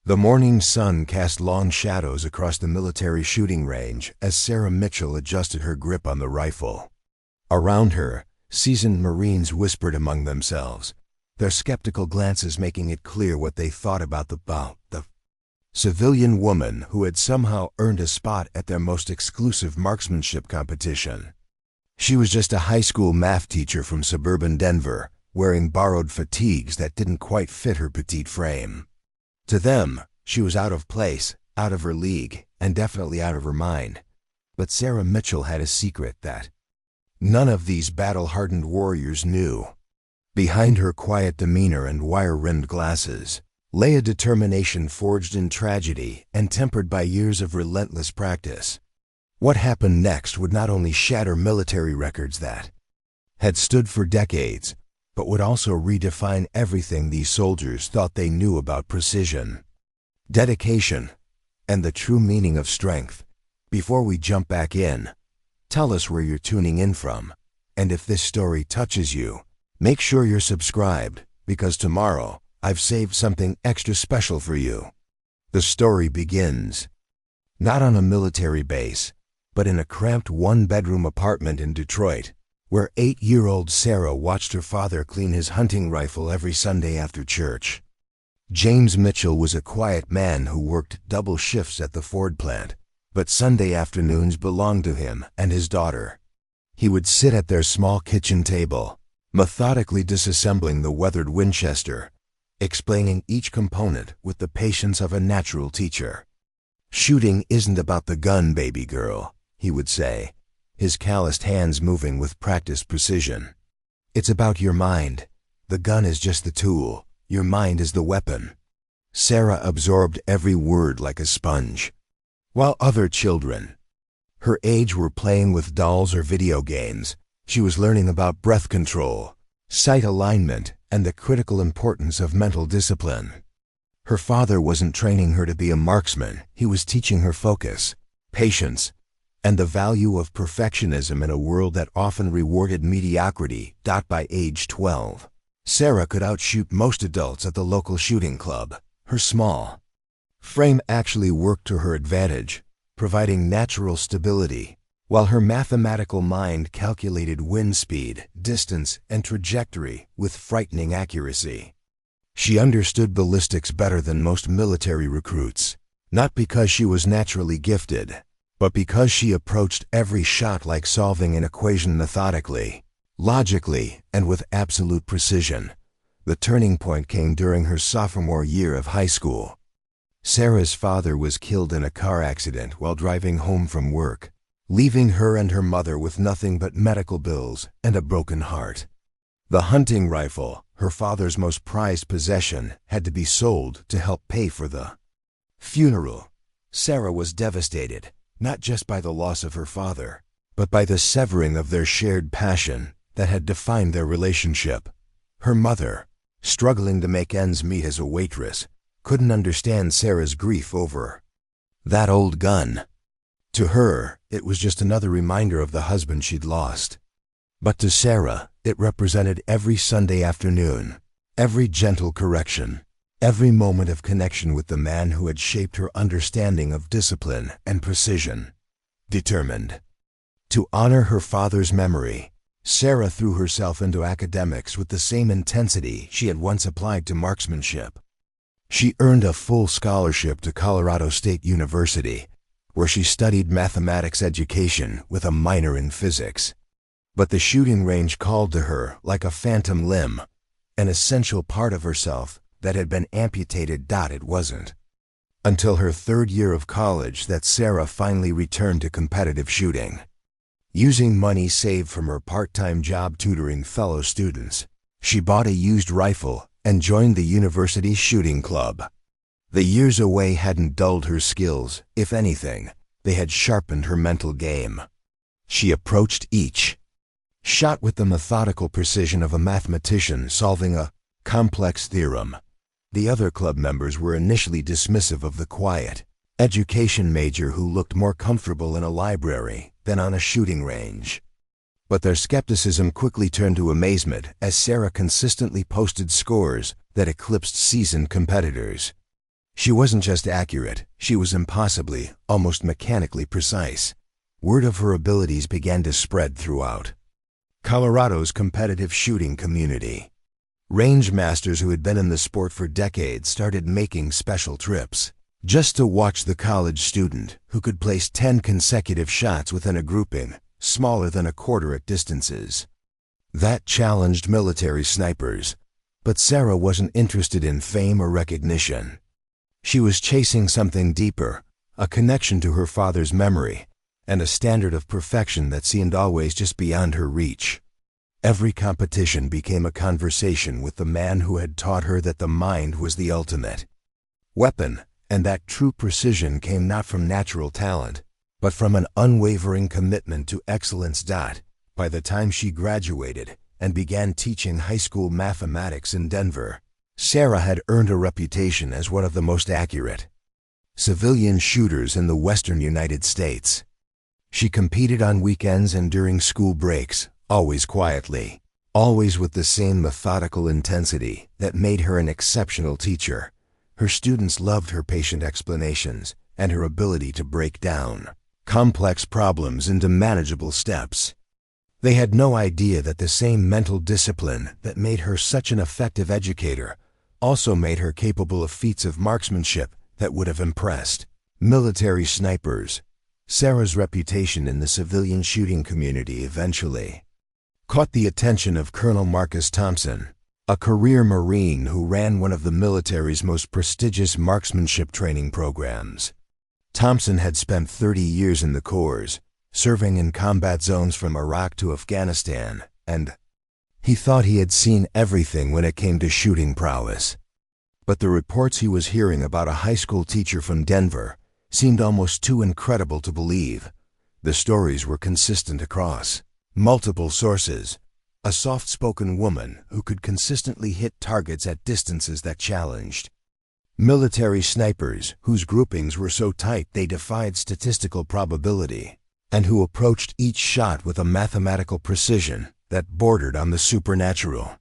The morning sun cast long shadows across the military shooting range as Sarah Mitchell adjusted her grip on the rifle. Around her, seasoned Marines whispered among themselves, their skeptical glances making it clear what they thought about the civilian woman who had somehow earned a spot at their most exclusive marksmanship competition. She was just a high school math teacher from suburban Denver, wearing borrowed fatigues that didn't quite fit her petite frame. To them, she was out of place, out of her league, and definitely out of her mind. But Sarah Mitchell had a secret that none of these battle-hardened warriors knew. Behind her quiet demeanor and wire-rimmed glasses lay a determination forged in tragedy and tempered by years of relentless practice. What happened next would not only shatter military records that had stood for decades, but would also redefine everything these soldiers thought they knew about precision, dedication, and the true meaning of strength. Before we jump back in, tell us where you're tuning in from, and if this story touches you, make sure you're subscribed, because tomorrow I've saved something extra special for you. The story begins not on a military base, but in a cramped one-bedroom apartment in Detroit, where 8-year-old Sarah watched her father clean his hunting rifle every Sunday after church. James Mitchell was a quiet man who worked double shifts at the Ford plant, but Sunday afternoons belonged to him and his daughter. He would sit at their small kitchen table, methodically disassembling the weathered Winchester, explaining each component with the patience of a natural teacher. "Shooting isn't about the gun, baby girl," he would say, his calloused hands moving with practiced precision. "It's about your mind. The gun is just the tool. Your mind is the weapon." Sarah absorbed every word like a sponge. While other children her age were playing with dolls or video games, she was learning about breath control, sight alignment, and the critical importance of mental discipline. Her father wasn't training her to be a marksman, he was teaching her focus, patience, and the value of perfectionism in a world that often rewarded mediocrity. By age 12, Sarah could outshoot most adults at the local shooting club. Her small frame actually worked to her advantage, providing natural stability, while her mathematical mind calculated wind speed, distance, and trajectory with frightening accuracy. She understood ballistics better than most military recruits, not because she was naturally gifted, but because she approached every shot like solving an equation methodically, logically, and with absolute precision. The turning point came during her sophomore year of high school. Sarah's father was killed in a car accident while driving home from work, leaving her and her mother with nothing but medical bills and a broken heart. The hunting rifle, her father's most prized possession, had to be sold to help pay for the funeral. Sarah was devastated, not just by the loss of her father, but by the severing of their shared passion that had defined their relationship. Her mother, struggling to make ends meet as a waitress, couldn't understand Sarah's grief over that old gun. To her, it was just another reminder of the husband she'd lost. But to Sarah, it represented every Sunday afternoon, every gentle correction, every moment of connection with the man who had shaped her understanding of discipline and precision. Determined to honor her father's memory, Sarah threw herself into academics with the same intensity she had once applied to marksmanship. She earned a full scholarship to Colorado State University, where she studied mathematics education with a minor in physics. But the shooting range called to her like a phantom limb, an essential part of herself that had been amputated. It wasn't until her third year of college that Sarah finally returned to competitive shooting. Using money saved from her part-time job tutoring fellow students, she bought a used rifle and joined the university shooting club. The years away hadn't dulled her skills. If anything, they had sharpened her mental game. She approached each shot with the methodical precision of a mathematician solving a complex theorem. The other club members were initially dismissive of the quiet education major who looked more comfortable in a library than on a shooting range. But their skepticism quickly turned to amazement as Sarah consistently posted scores that eclipsed seasoned competitors. She wasn't just accurate, she was impossibly, almost mechanically precise. Word of her abilities began to spread throughout Colorado's competitive shooting community. Range masters who had been in the sport for decades started making special trips just to watch the college student who could place 10 consecutive shots within a grouping smaller than a quarter at distances. That challenged military snipers, but Sarah wasn't interested in fame or recognition. She was chasing something deeper, a connection to her father's memory, and a standard of perfection that seemed always just beyond her reach. Every competition became a conversation with the man who had taught her that the mind was the ultimate weapon, and that true precision came not from natural talent, but from an unwavering commitment to excellence. By the time she graduated and began teaching high school mathematics in Denver, Sarah had earned a reputation as one of the most accurate civilian shooters in the western United States. She competed on weekends and during school breaks, always quietly, always with the same methodical intensity that made her an exceptional teacher. Her students loved her patient explanations and her ability to break down complex problems into manageable steps. They had no idea that the same mental discipline that made her such an effective educator also made her capable of feats of marksmanship that would have impressed military snipers. Sarah's reputation in the civilian shooting community eventually caught the attention of Colonel Marcus Thompson, a career Marine who ran one of the military's most prestigious marksmanship training programs. Thompson had spent 30 years in the Corps, serving in combat zones from Iraq to Afghanistan, and he thought he had seen everything when it came to shooting prowess. But the reports he was hearing about a high school teacher from Denver seemed almost too incredible to believe. The stories were consistent across multiple sources. A soft-spoken woman who could consistently hit targets at distances that challenged military snipers whose groupings were so tight they defied statistical probability, and who approached each shot with a mathematical precision that bordered on the supernatural.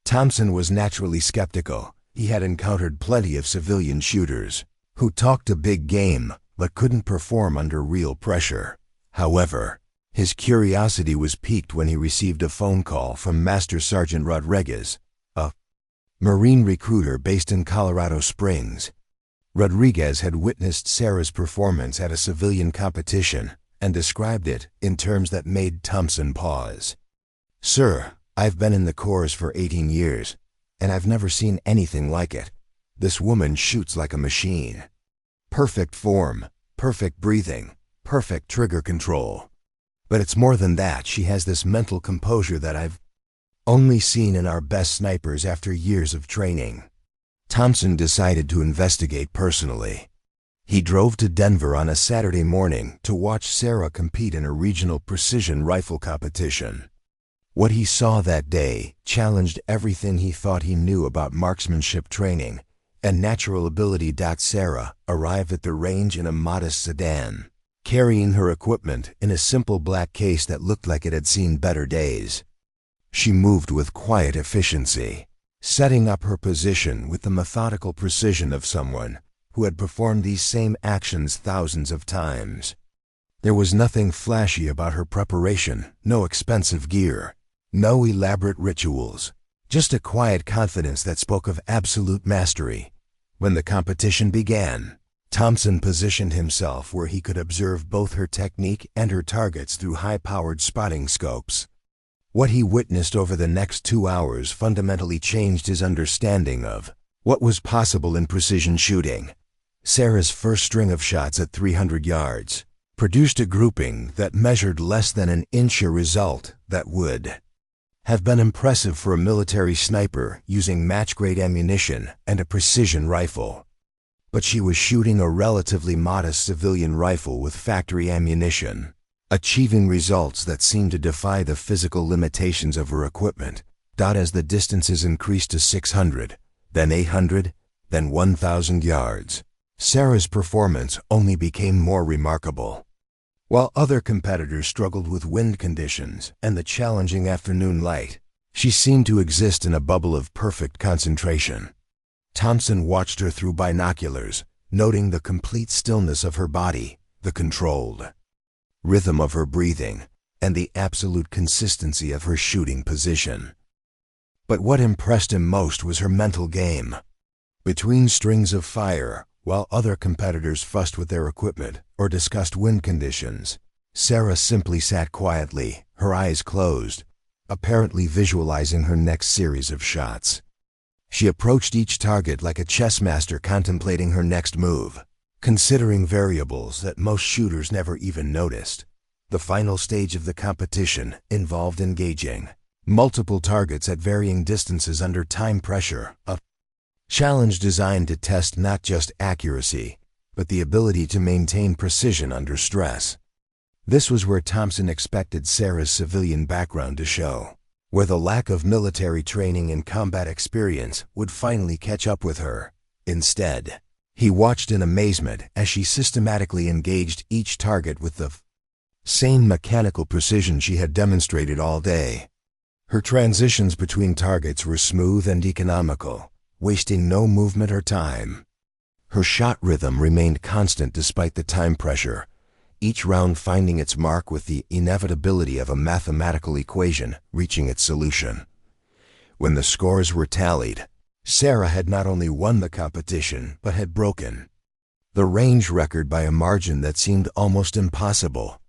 Thompson was naturally skeptical. He had encountered plenty of civilian shooters who talked a big game but couldn't perform under real pressure. However, his curiosity was piqued when he received a phone call from Master Sergeant Rodriguez, a Marine recruiter based in Colorado Springs. Rodriguez had witnessed Sarah's performance at a civilian competition and described it in terms that made Thompson pause. "Sir, I've been in the Corps for 18 years, and I've never seen anything like it. This woman shoots like a machine. Perfect form, perfect breathing, perfect trigger control. But it's more than that. She has this mental composure that I've only seen in our best snipers after years of training." Thompson decided to investigate personally. He drove to Denver on a Saturday morning to watch Sarah compete in a regional precision rifle competition. What he saw that day challenged everything he thought he knew about marksmanship training and natural ability. Sarah arrived at the range in a modest sedan, carrying her equipment in a simple black case that looked like it had seen better days. She moved with quiet efficiency, setting up her position with the methodical precision of someone who had performed these same actions thousands of times. There was nothing flashy about her preparation, no expensive gear, no elaborate rituals, just a quiet confidence that spoke of absolute mastery. When the competition began, Thompson positioned himself where he could observe both her technique and her targets through high-powered spotting scopes. What he witnessed over the next 2 hours fundamentally changed his understanding of what was possible in precision shooting. Sarah's first string of shots at 300 yards produced a grouping that measured less than an inch, a result that would have been impressive for a military sniper using match-grade ammunition and a precision rifle. But she was shooting a relatively modest civilian rifle with factory ammunition, achieving results that seemed to defy the physical limitations of her equipment. As the distances increased to 600, then 800, then 1,000 yards, Sarah's performance only became more remarkable. While other competitors struggled with wind conditions and the challenging afternoon light, she seemed to exist in a bubble of perfect concentration. Thompson watched her through binoculars, noting the complete stillness of her body, the controlled rhythm of her breathing, and the absolute consistency of her shooting position. But what impressed him most was her mental game. Between strings of fire, while other competitors fussed with their equipment or discussed wind conditions, Sarah simply sat quietly, her eyes closed, apparently visualizing her next series of shots. She approached each target like a chess master contemplating her next move, considering variables that most shooters never even noticed. The final stage of the competition involved engaging multiple targets at varying distances under time pressure, a challenge designed to test not just accuracy, but the ability to maintain precision under stress. This was where Thompson expected Sarah's civilian background to show, where the lack of military training and combat experience would finally catch up with her. Instead, he watched in amazement as she systematically engaged each target with the same mechanical precision she had demonstrated all day. Her transitions between targets were smooth and economical, wasting no movement or time. Her shot rhythm remained constant despite the time pressure, each round finding its mark with the inevitability of a mathematical equation reaching its solution. When the scores were tallied, Sarah had not only won the competition, but had broken the range record by a margin that seemed almost impossible.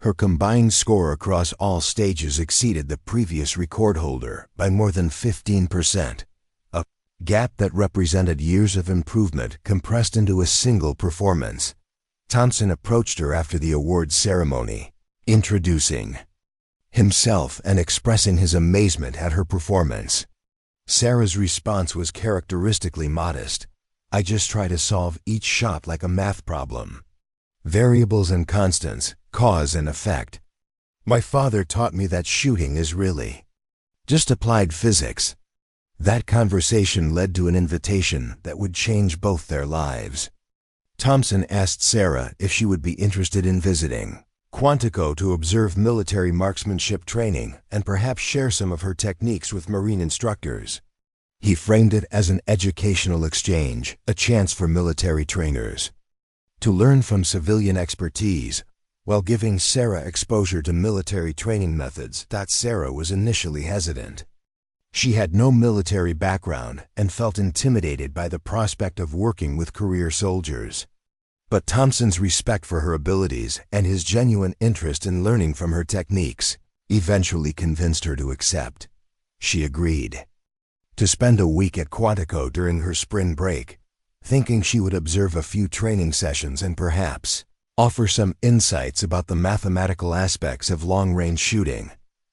Her combined score across all stages exceeded the previous record holder by more than 15%, a gap that represented years of improvement compressed into a single performance. Thompson approached her after the awards ceremony, introducing himself and expressing his amazement at her performance. Sarah's response was characteristically modest. "I just try to solve each shot like a math problem. Variables and constants, cause and effect. My father taught me that shooting is really just applied physics." That conversation led to an invitation that would change both their lives. Thompson asked Sarah if she would be interested in visiting Quantico to observe military marksmanship training and perhaps share some of her techniques with Marine instructors. He framed it as an educational exchange, a chance for military trainers to learn from civilian expertise while giving Sarah exposure to military training methods. Sarah was initially hesitant. She had no military background and felt intimidated by the prospect of working with career soldiers. But Thompson's respect for her abilities and his genuine interest in learning from her techniques eventually convinced her to accept. She agreed to spend a week at Quantico during her spring break, thinking she would observe a few training sessions and perhaps offer some insights about the mathematical aspects of long-range shooting.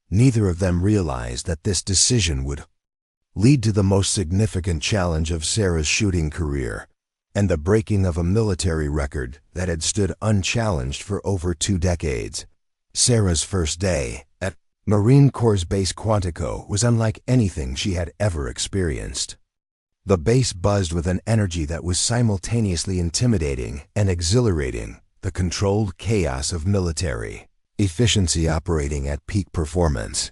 Neither of them realized that this decision would lead to the most significant challenge of Sarah's shooting career and the breaking of a military record that had stood unchallenged for over 2 decades. Sarah's first day at Marine Corps Base Quantico was unlike anything she had ever experienced. The base buzzed with an energy that was simultaneously intimidating and exhilarating, the controlled chaos of military efficiency operating at peak performance.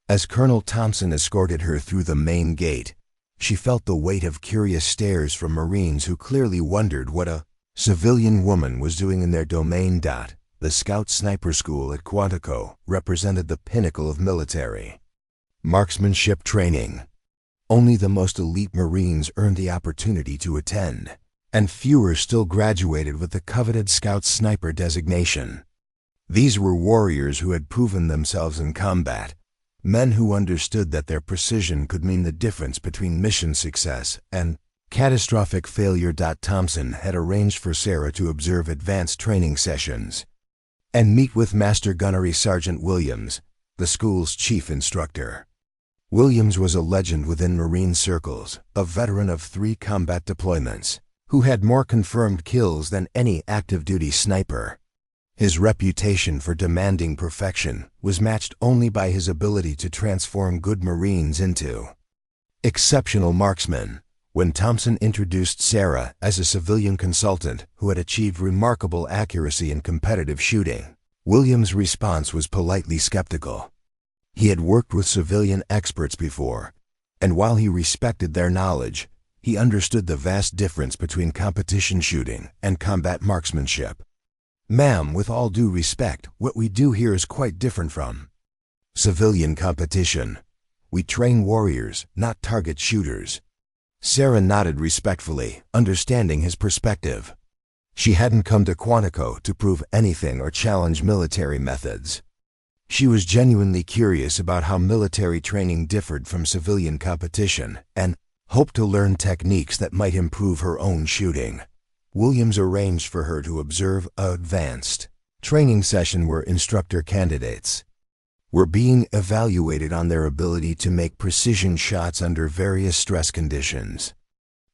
As Colonel Thompson escorted her through the main gate, she felt the weight of curious stares from Marines who clearly wondered what a civilian woman was doing in their domain. The Scout Sniper School at Quantico represented the pinnacle of military marksmanship training. Only the most elite Marines earned the opportunity to attend, and fewer still graduated with the coveted Scout Sniper designation. These were warriors who had proven themselves in combat, men who understood that their precision could mean the difference between mission success and catastrophic failure. Thompson had arranged for Sarah to observe advanced training sessions and meet with Master Gunnery Sergeant Williams, the school's chief instructor. Williams was a legend within Marine circles, a veteran of 3 combat deployments, who had more confirmed kills than any active-duty sniper. His reputation for demanding perfection was matched only by his ability to transform good Marines into exceptional marksmen. When Thompson introduced Sarah as a civilian consultant who had achieved remarkable accuracy in competitive shooting, Williams' response was politely skeptical. He had worked with civilian experts before, and while he respected their knowledge, He understood the vast difference between competition shooting and combat marksmanship. "Ma'am, with all due respect, what we do here is quite different from civilian competition. We train warriors, not target shooters." Sarah nodded respectfully, understanding his perspective. She hadn't come to Quantico to prove anything or challenge military methods. She was genuinely curious about how military training differed from civilian competition and hoped to learn techniques that might improve her own shooting. Williams arranged for her to observe an advanced training session where instructor candidates were being evaluated on their ability to make precision shots under various stress conditions.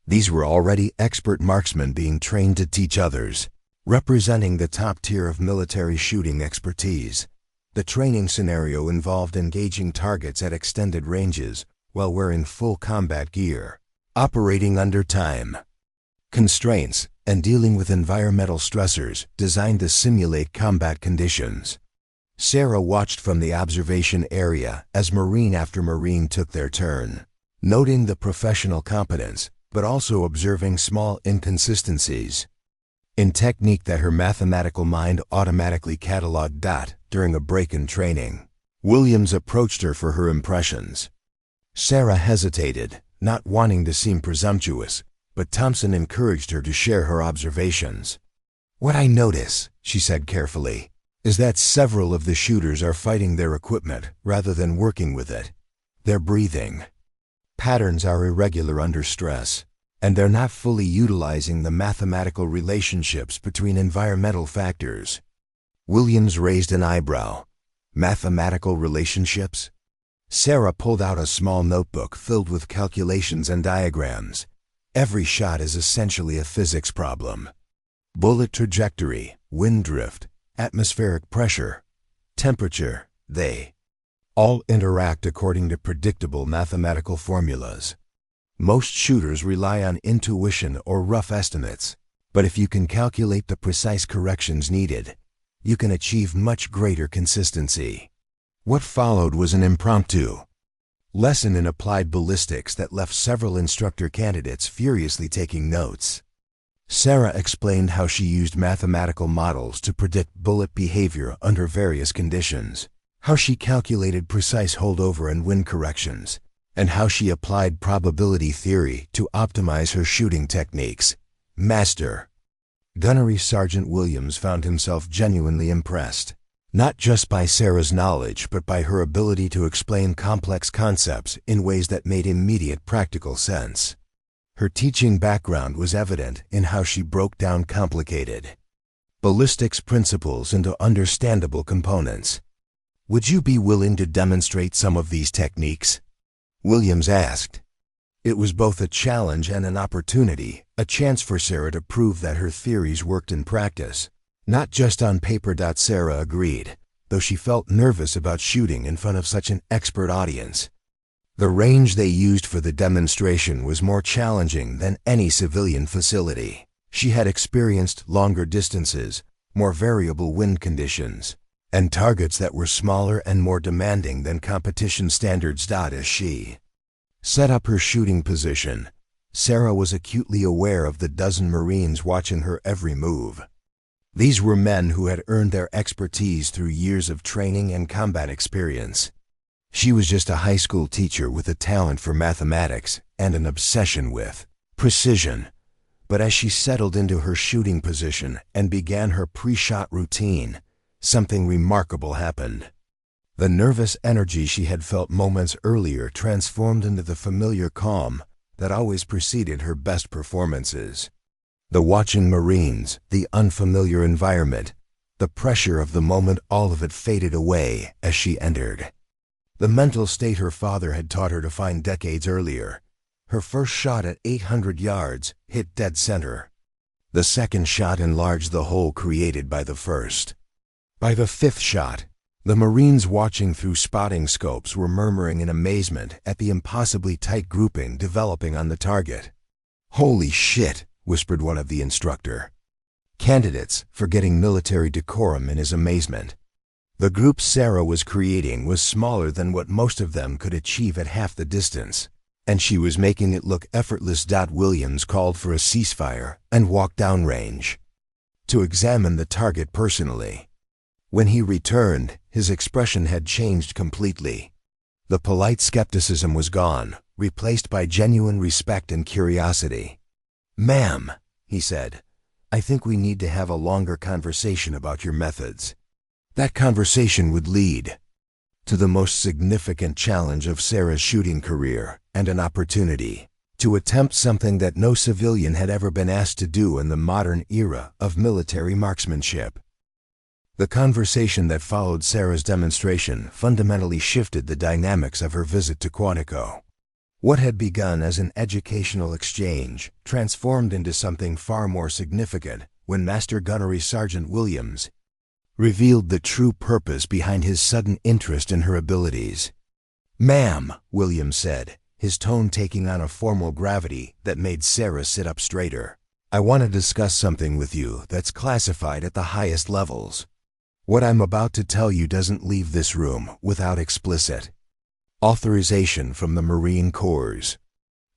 These were already expert marksmen being trained to teach others, representing the top tier of military shooting expertise. The training scenario involved engaging targets at extended ranges while wearing full combat gear, operating under time constraints, and dealing with environmental stressors designed to simulate combat conditions. Sarah watched from the observation area as Marine after Marine took their turn, noting the professional competence, but also observing small inconsistencies in technique that her mathematical mind automatically cataloged. During a break in training, Williams approached her for her impressions. Sarah hesitated, not wanting to seem presumptuous, but Thompson encouraged her to share her observations. "What I notice," she said carefully, "is that several of the shooters are fighting their equipment rather than working with it. Their breathing patterns are irregular under stress, and they're not fully utilizing the mathematical relationships between environmental factors." Williams raised an eyebrow. "Mathematical relationships?" Sarah pulled out a small notebook filled with calculations and diagrams. "Every shot is essentially a physics problem. Bullet trajectory, wind drift, atmospheric pressure, temperature, they all interact according to predictable mathematical formulas. Most shooters rely on intuition or rough estimates, but if you can calculate the precise corrections needed, you can achieve much greater consistency." What followed was an impromptu lesson in applied ballistics that left several instructor candidates furiously taking notes. Sarah explained how she used mathematical models to predict bullet behavior under various conditions, how she calculated precise holdover and wind corrections, and how she applied probability theory to optimize her shooting techniques. Master Gunnery Sergeant Williams found himself genuinely impressed, not just by Sarah's knowledge but by her ability to explain complex concepts in ways that made immediate practical sense. Her teaching background was evident in how she broke down complicated ballistics principles into understandable components. "Would you be willing to demonstrate some of these techniques?" Williams asked. It was both a challenge and an opportunity, a chance for Sarah to prove that her theories worked in practice, not just on paper. Sarah agreed, though she felt nervous about shooting in front of such an expert audience. The range they used for the demonstration was more challenging than any civilian facility. She had experienced longer distances, more variable wind conditions, and targets that were smaller and more demanding than competition standards. As she set up her shooting position, Sarah was acutely aware of the dozen Marines watching her every move. These were men who had earned their expertise through years of training and combat experience. She was just a high school teacher with a talent for mathematics and an obsession with precision. But as she settled into her shooting position and began her pre-shot routine, something remarkable happened. The nervous energy she had felt moments earlier transformed into the familiar calm that always preceded her best performances. The watching Marines, the unfamiliar environment, the pressure of the moment, all of it faded away as she entered the mental state her father had taught her to find decades earlier. Her first shot at 800 yards hit dead center. The second shot enlarged the hole created by the first. By the fifth shot, the Marines watching through spotting scopes were murmuring in amazement at the impossibly tight grouping developing on the target. "Holy shit," whispered one of the instructor candidates, forgetting military decorum in his amazement. The group Sarah was creating was smaller than what most of them could achieve at half the distance. And she was making it look effortless. Williams called for a ceasefire and walked downrange to examine the target personally. When he returned, his expression had changed completely. The polite skepticism was gone, replaced by genuine respect and curiosity. "Ma'am," he said, "I think we need to have a longer conversation about your methods." That conversation would lead to the most significant challenge of Sarah's shooting career, and an opportunity to attempt something that no civilian had ever been asked to do in the modern era of military marksmanship. The conversation that followed Sarah's demonstration fundamentally shifted the dynamics of her visit to Quantico. What had begun as an educational exchange transformed into something far more significant when Master Gunnery Sergeant Williams revealed the true purpose behind his sudden interest in her abilities. "Ma'am," Williams said, his tone taking on a formal gravity that made Sarah sit up straighter, "I want to discuss something with you that's classified at the highest levels. What I'm about to tell you doesn't leave this room without explicit authorization from the Marine Corps."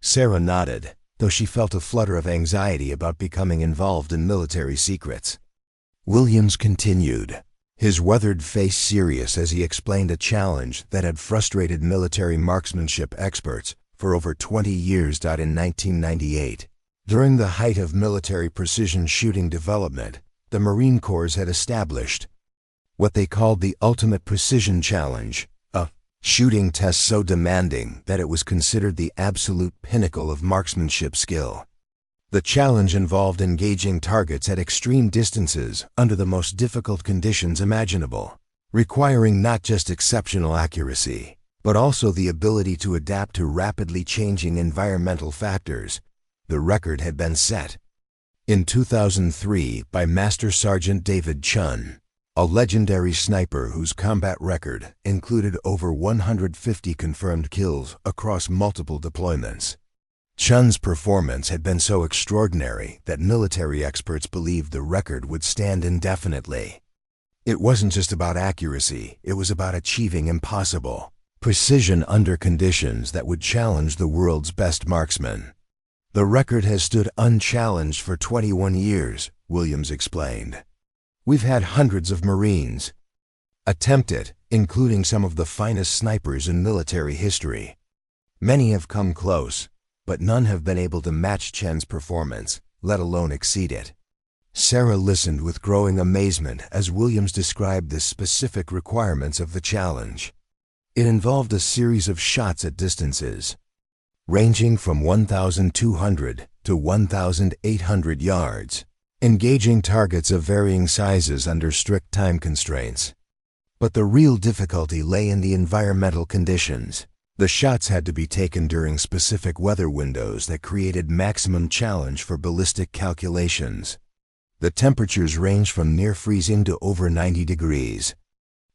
Sarah nodded, though she felt a flutter of anxiety about becoming involved in military secrets. Williams continued, his weathered face serious as he explained a challenge that had frustrated military marksmanship experts for over 20 years. In 1998, during the height of military precision shooting development, the Marine Corps had established what they called the Ultimate Precision Challenge, a shooting test so demanding that it was considered the absolute pinnacle of marksmanship skill. The challenge involved engaging targets at extreme distances under the most difficult conditions imaginable, requiring not just exceptional accuracy, but also the ability to adapt to rapidly changing environmental factors. The record had been set in 2003 by Master Sergeant David Chun, a legendary sniper whose combat record included over 150 confirmed kills across multiple deployments. Chun's performance had been so extraordinary that military experts believed the record would stand indefinitely. It wasn't just about accuracy, it was about achieving impossible precision under conditions that would challenge the world's best marksmen. "The record has stood unchallenged for 21 years, Williams explained. "We've had hundreds of Marines attempt it, including some of the finest snipers in military history. Many have come close, but none have been able to match Chen's performance, let alone exceed it." Sarah listened with growing amazement as Williams described the specific requirements of the challenge. It involved a series of shots at distances ranging from 1,200 to 1,800 yards, engaging targets of varying sizes under strict time constraints. But the real difficulty lay in the environmental conditions. The shots had to be taken during specific weather windows that created maximum challenge for ballistic calculations. The temperatures range from near freezing to over 90 degrees,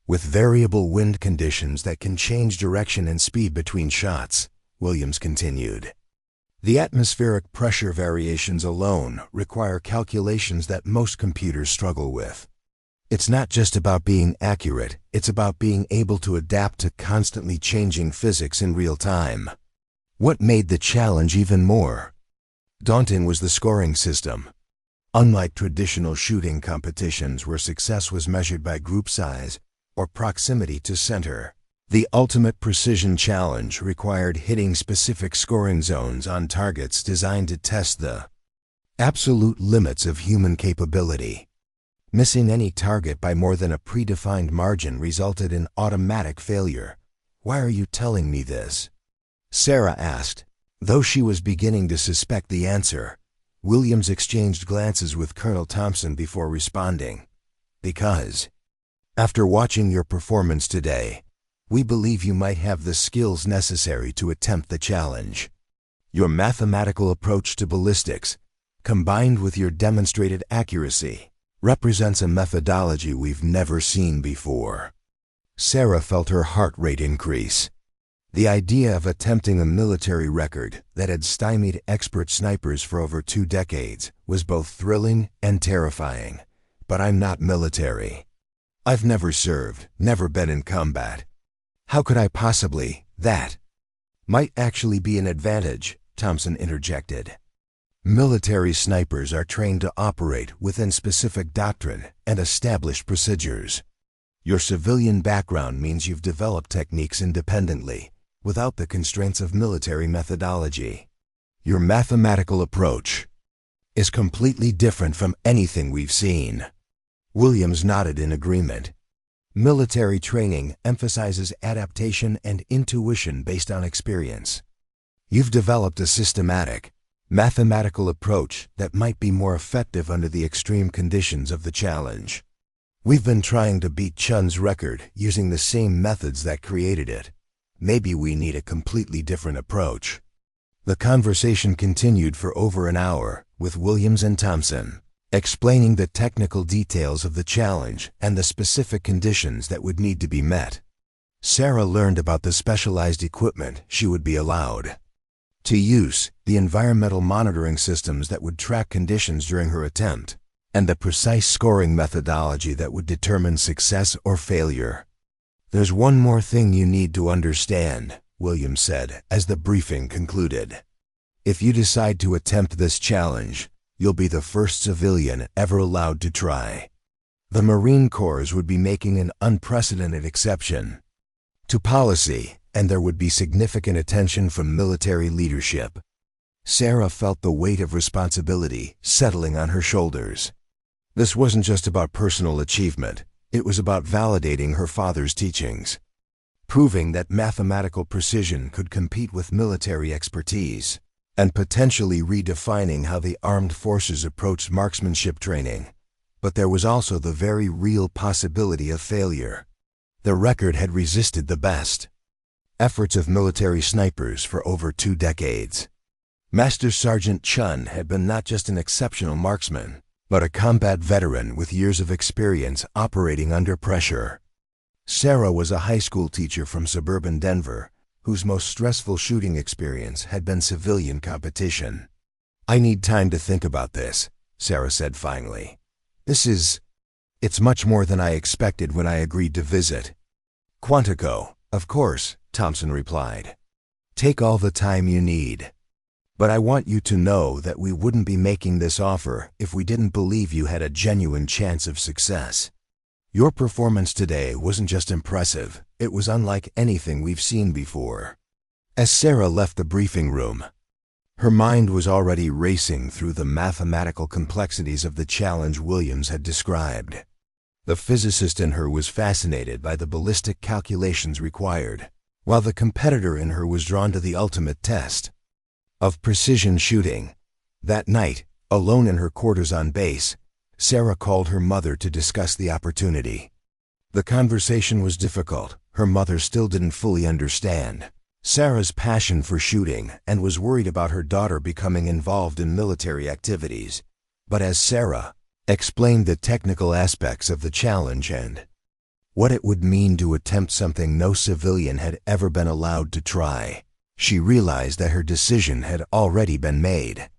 with variable wind conditions that can change direction and speed between shots, Williams continued. The atmospheric pressure variations alone require calculations that most computers struggle with. It's not just about being accurate, it's about being able to adapt to constantly changing physics in real time. What made the challenge even more daunting was the scoring system. Unlike traditional shooting competitions where success was measured by group size or proximity to center, the Ultimate Precision Challenge required hitting specific scoring zones on targets designed to test the absolute limits of human capability. Missing any target by more than a predefined margin resulted in automatic failure. "Why are you telling me this?" Sarah asked. Though she was beginning to suspect the answer, Williams exchanged glances with Colonel Thompson before responding. "Because, after watching your performance today, we believe you might have the skills necessary to attempt the challenge. Your mathematical approach to ballistics, combined with your demonstrated accuracy, represents a methodology we've never seen before." Sarah felt her heart rate increase. The idea of attempting a military record that had stymied expert snipers for over 2 decades was both thrilling and terrifying. "But I'm not military. I've never served, never been in combat. How could I possibly, that?" might actually be an advantage, Thompson interjected. Military snipers are trained to operate within specific doctrine and established procedures. Your civilian background means you've developed techniques independently, without the constraints of military methodology. Your mathematical approach is completely different from anything we've seen. Williams nodded in agreement. Military training emphasizes adaptation and intuition based on experience. You've developed a systematic, mathematical approach that might be more effective under the extreme conditions of the challenge. We've been trying to beat Chun's record using the same methods that created it. Maybe we need a completely different approach. The conversation continued for over an hour, with Williams and Thompson explaining the technical details of the challenge and the specific conditions that would need to be met. Sarah learned about the specialized equipment she would be allowed to use, the environmental monitoring systems that would track conditions during her attempt, and the precise scoring methodology that would determine success or failure. "There's one more thing you need to understand," Williams said as the briefing concluded. "If you decide to attempt this challenge, you'll be the first civilian ever allowed to try. The Marine Corps would be making an unprecedented exception to policy, and there would be significant attention from military leadership." Sarah felt the weight of responsibility settling on her shoulders. This wasn't just about personal achievement, it was about validating her father's teachings, proving that mathematical precision could compete with military expertise, and potentially redefining how the armed forces approached marksmanship training. But there was also the very real possibility of failure. The record had resisted the best efforts of military snipers for over 2 decades. Master Sergeant Chun had been not just an exceptional marksman, but a combat veteran with years of experience operating under pressure. Sarah was a high school teacher from suburban Denver, whose most stressful shooting experience had been civilian competition. "I need time to think about this," Sarah said finally. It's much more than I expected when I agreed to visit." "Quantico, of course," Thompson replied. "Take all the time you need. But I want you to know that we wouldn't be making this offer if we didn't believe you had a genuine chance of success. Your performance today wasn't just impressive, it was unlike anything we've seen before." As Sarah left the briefing room, her mind was already racing through the mathematical complexities of the challenge Williams had described. The physicist in her was fascinated by the ballistic calculations required, while the competitor in her was drawn to the ultimate test of precision shooting. That night, alone in her quarters on base, Sarah called her mother to discuss the opportunity. The conversation was difficult. Her mother still didn't fully understand Sarah's passion for shooting and was worried about her daughter becoming involved in military activities. But as Sarah explained the technical aspects of the challenge and what it would mean to attempt something no civilian had ever been allowed to try, she realized that her decision had already been made.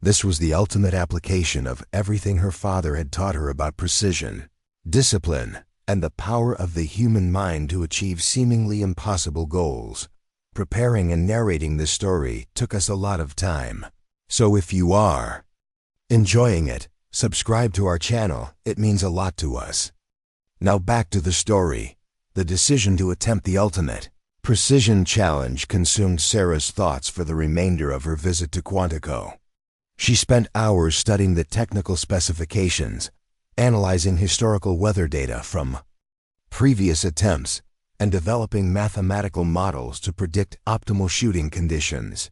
This was the ultimate application of everything her father had taught her about precision, discipline, and the power of the human mind to achieve seemingly impossible goals. Preparing and narrating this story took us a lot of time. So if you are enjoying it, subscribe to our channel, it means a lot to us. Now back to the story. The decision to attempt the ultimate precision challenge consumed Sarah's thoughts for the remainder of her visit to Quantico. She spent hours studying the technical specifications, analyzing historical weather data from previous attempts, and developing mathematical models to predict optimal shooting conditions.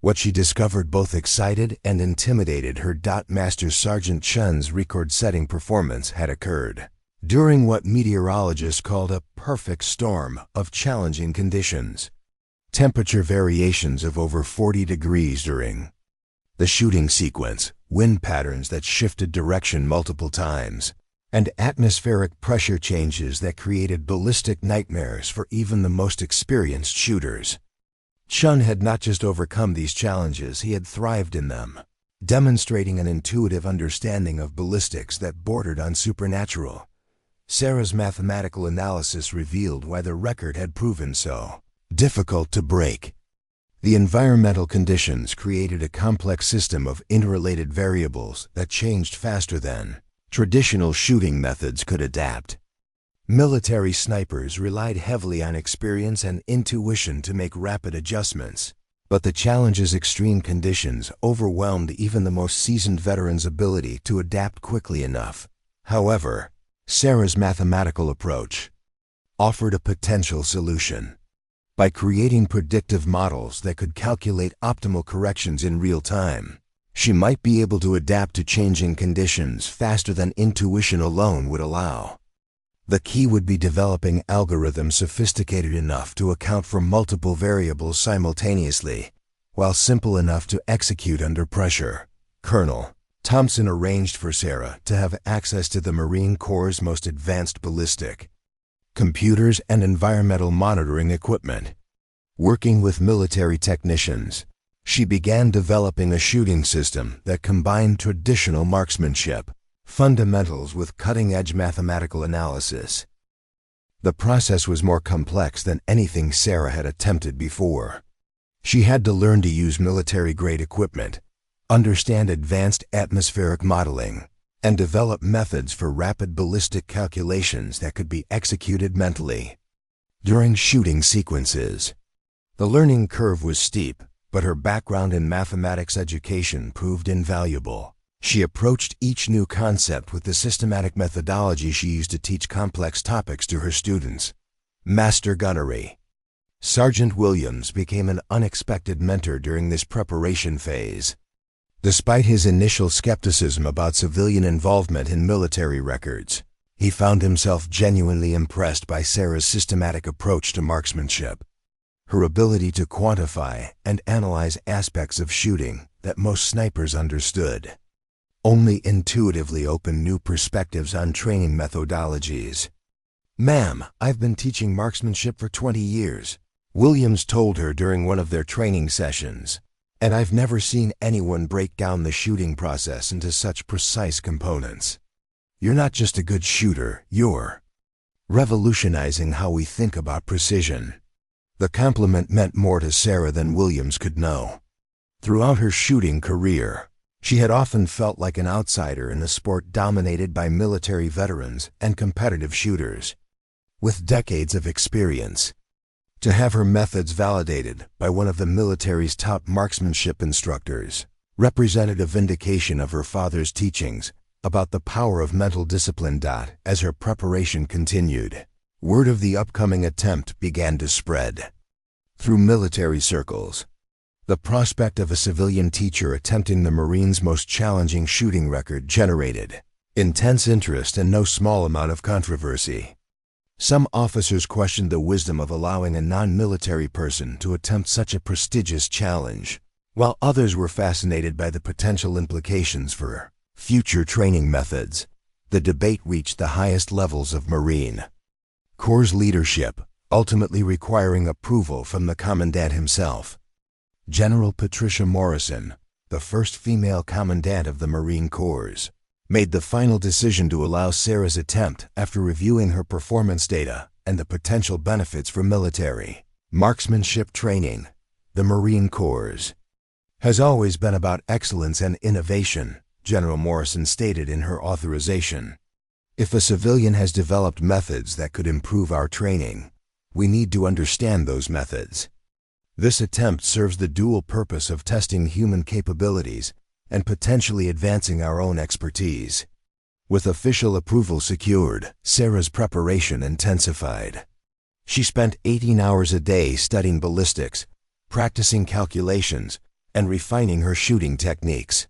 What she discovered both excited and intimidated her. Master Sergeant Chun's record-setting performance had occurred during what meteorologists called a perfect storm of challenging conditions. Temperature variations of over 40 degrees during the shooting sequence, wind patterns that shifted direction multiple times, and atmospheric pressure changes that created ballistic nightmares for even the most experienced shooters. Chun had not just overcome these challenges, he had thrived in them, demonstrating an intuitive understanding of ballistics that bordered on supernatural. Sarah's mathematical analysis revealed why the record had proven so difficult to break. The environmental conditions created a complex system of interrelated variables that changed faster than traditional shooting methods could adapt. Military snipers relied heavily on experience and intuition to make rapid adjustments, but the challenge's extreme conditions overwhelmed even the most seasoned veterans' ability to adapt quickly enough. However, Sarah's mathematical approach offered a potential solution. By creating predictive models that could calculate optimal corrections in real time, she might be able to adapt to changing conditions faster than intuition alone would allow. The key would be developing algorithms sophisticated enough to account for multiple variables simultaneously, while simple enough to execute under pressure. Colonel Thompson arranged for Sarah to have access to the Marine Corps' most advanced ballistic computers and environmental monitoring equipment. Working with military technicians, she began developing a shooting system that combined traditional marksmanship fundamentals with cutting-edge mathematical analysis. The process was more complex than anything Sarah had attempted before. She had to learn to use military-grade equipment, understand advanced atmospheric modeling, and develop methods for rapid ballistic calculations that could be executed mentally. During shooting sequences, the learning curve was steep, but her background in mathematics education proved invaluable. She approached each new concept with the systematic methodology she used to teach complex topics to her students. Master gunnery. Sergeant Williams became an unexpected mentor during this preparation phase. Despite his initial skepticism about civilian involvement in military records, he found himself genuinely impressed by Sarah's systematic approach to marksmanship. Her ability to quantify and analyze aspects of shooting that most snipers understood only intuitively opened new perspectives on training methodologies. "Ma'am, I've been teaching marksmanship for 20 years, Williams told her during one of their training sessions, "and I've never seen anyone break down the shooting process into such precise components. You're not just a good shooter, you're revolutionizing how we think about precision." The compliment meant more to Sarah than Williams could know. Throughout her shooting career, she had often felt like an outsider in a sport dominated by military veterans and competitive shooters. With decades of experience, to have her methods validated by one of the military's top marksmanship instructors represented a vindication of her father's teachings about the power of mental discipline. As her preparation continued, word of the upcoming attempt began to spread. Through military circles, the prospect of a civilian teacher attempting the Marines' most challenging shooting record generated intense interest and no small amount of controversy. Some officers questioned the wisdom of allowing a non-military person to attempt such a prestigious challenge, while others were fascinated by the potential implications for future training methods. The debate reached the highest levels of Marine Corps leadership, ultimately requiring approval from the Commandant himself. General Patricia Morrison, the first female Commandant of the Marine Corps, made the final decision to allow Sarah's attempt after reviewing her performance data and the potential benefits for military marksmanship training. The Marine Corps has always been about excellence and innovation, General Morrison stated in her authorization. If a civilian has developed methods that could improve our training, we need to understand those methods. This attempt serves the dual purpose of testing human capabilities and potentially advancing our own expertise. With official approval secured, Sarah's preparation intensified. She spent 18 hours a day studying ballistics, practicing calculations, and refining her shooting techniques.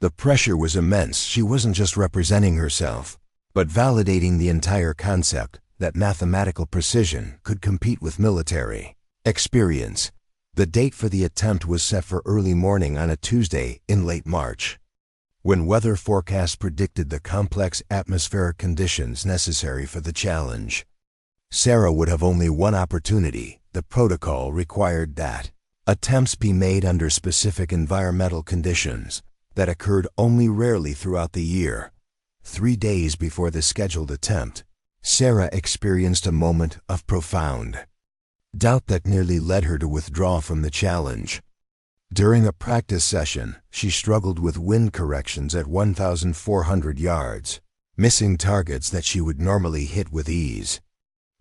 The pressure was immense. She wasn't just representing herself, but validating the entire concept that mathematical precision could compete with military experience. The date for the attempt was set for early morning on a Tuesday in late March. When weather forecasts predicted the complex atmospheric conditions necessary for the challenge, Sarah would have only one opportunity. The protocol required that attempts be made under specific environmental conditions that occurred only rarely throughout the year. 3 days before the scheduled attempt, Sarah experienced a moment of profound doubt that nearly led her to withdraw from the challenge. During a practice session, she struggled with wind corrections at 1,400 yards, missing targets that she would normally hit with ease.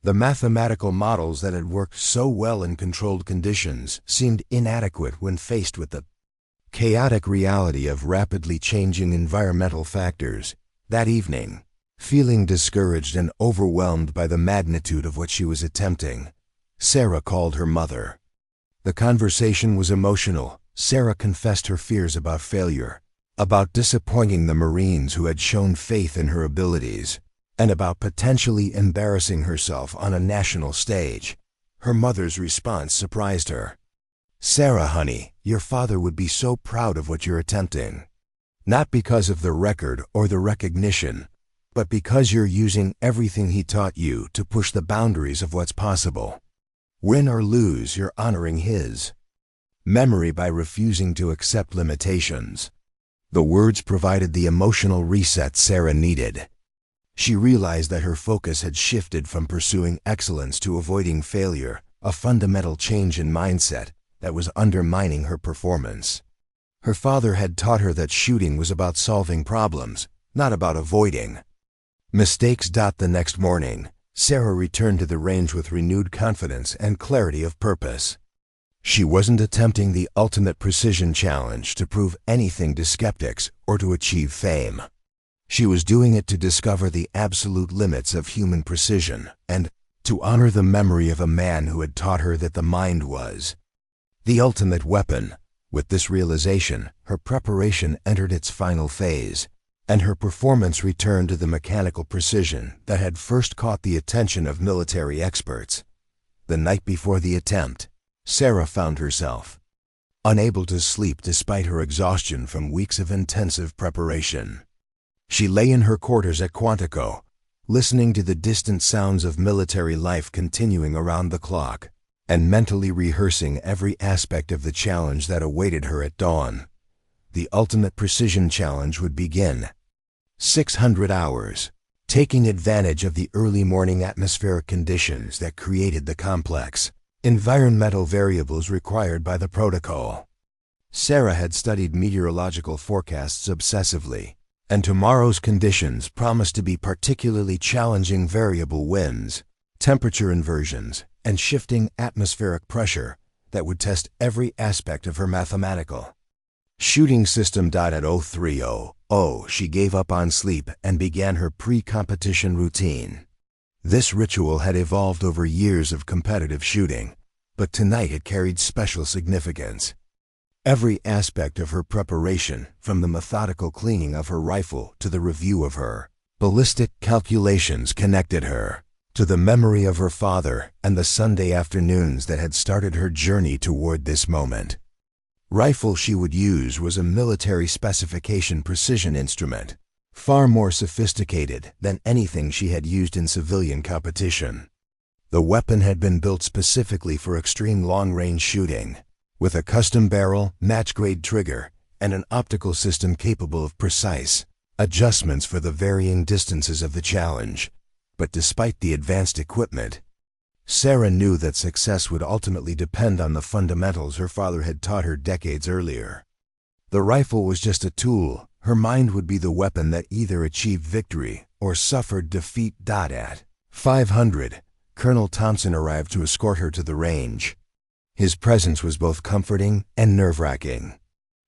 The mathematical models that had worked so well in controlled conditions seemed inadequate when faced with the chaotic reality of rapidly changing environmental factors. That evening, feeling discouraged and overwhelmed by the magnitude of what she was attempting, Sarah called her mother. The conversation was emotional. Sarah confessed her fears about failure, about disappointing the Marines who had shown faith in her abilities, and about potentially embarrassing herself on a national stage. Her mother's response surprised her. "Sarah, honey, your father would be so proud of what you're attempting. Not because of the record or the recognition, but because you're using everything he taught you to push the boundaries of what's possible. Win or lose, you're honoring his memory by refusing to accept limitations." The words provided the emotional reset Sarah needed. She realized that her focus had shifted from pursuing excellence to avoiding failure, a fundamental change in mindset that was undermining her performance. Her father had taught her that shooting was about solving problems, not about avoiding mistakes. The next morning, Sarah returned to the range with renewed confidence and clarity of purpose. She wasn't attempting the ultimate precision challenge to prove anything to skeptics or to achieve fame. She was doing it to discover the absolute limits of human precision and to honor the memory of a man who had taught her that the mind was the ultimate weapon. With this realization, her preparation entered its final phase, and her performance returned to the mechanical precision that had first caught the attention of military experts. The night before the attempt, Sarah found herself unable to sleep despite her exhaustion from weeks of intensive preparation. She lay in her quarters at Quantico, listening to the distant sounds of military life continuing around the clock, and mentally rehearsing every aspect of the challenge that awaited her at dawn. The ultimate precision challenge would begin. 600 hours, taking advantage of the early morning atmospheric conditions that created the complex environmental variables required by the protocol. Sarah had studied meteorological forecasts obsessively, and tomorrow's conditions promised to be particularly challenging. Variable winds, temperature inversions, and shifting atmospheric pressure that would test every aspect of her mathematical shooting system. At 03:00, she gave up on sleep and began her pre-competition routine. This ritual had evolved over years of competitive shooting, but tonight it carried special significance. Every aspect of her preparation, from the methodical cleaning of her rifle to the review of her ballistic calculations, connected her to the memory of her father and the Sunday afternoons that had started her journey toward this moment. Rifle she would use was a military specification precision instrument, far more sophisticated than anything she had used in civilian competition. The weapon had been built specifically for extreme long-range shooting, with a custom barrel, match-grade trigger, and an optical system capable of precise adjustments for the varying distances of the challenge. But despite the advanced equipment, Sarah knew that success would ultimately depend on the fundamentals her father had taught her decades earlier. The rifle was just a tool. Her mind would be the weapon that either achieved victory or suffered defeat. At 500, Colonel Thompson arrived to escort her to the range. His presence was both comforting and nerve-wracking.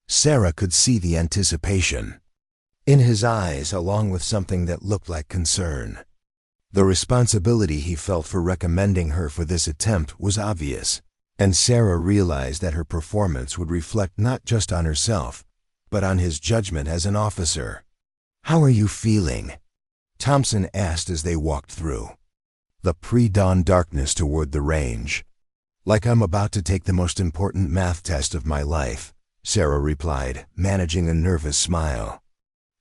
Sarah could see the anticipation in his eyes, along with something that looked like concern. The responsibility he felt for recommending her for this attempt was obvious, and Sarah realized that her performance would reflect not just on herself, but on his judgment as an officer. "How are you feeling?" Thompson asked as they walked through the pre-dawn darkness toward the range. "Like I'm about to take the most important math test of my life," Sarah replied, managing a nervous smile.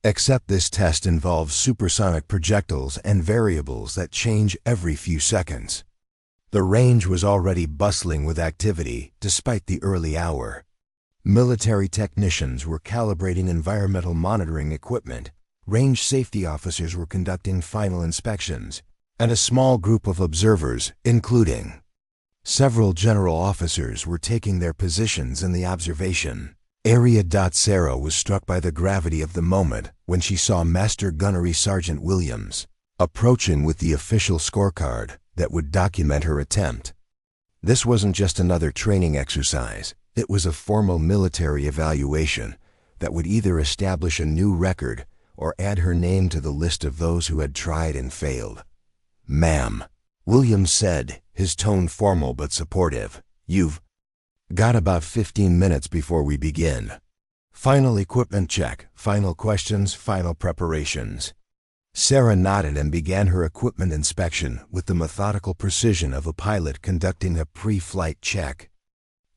"Except this test involves supersonic projectiles and variables that change every few seconds." The range was already bustling with activity despite the early hour. Military technicians were calibrating environmental monitoring equipment, range safety officers were conducting final inspections, and a small group of observers, including Several general officers were taking their positions in the observation area. Sarah was struck by the gravity of the moment when she saw Master Gunnery Sergeant Williams approaching with the official scorecard that would document her attempt. This wasn't just another training exercise, it was a formal military evaluation that would either establish a new record or add her name to the list of those who had tried and failed. "Ma'am," Williams said, his tone formal but supportive, "you've got about 15 minutes before we begin. Final equipment check, final questions, final preparations." Sarah nodded and began her equipment inspection with the methodical precision of a pilot conducting a pre-flight check.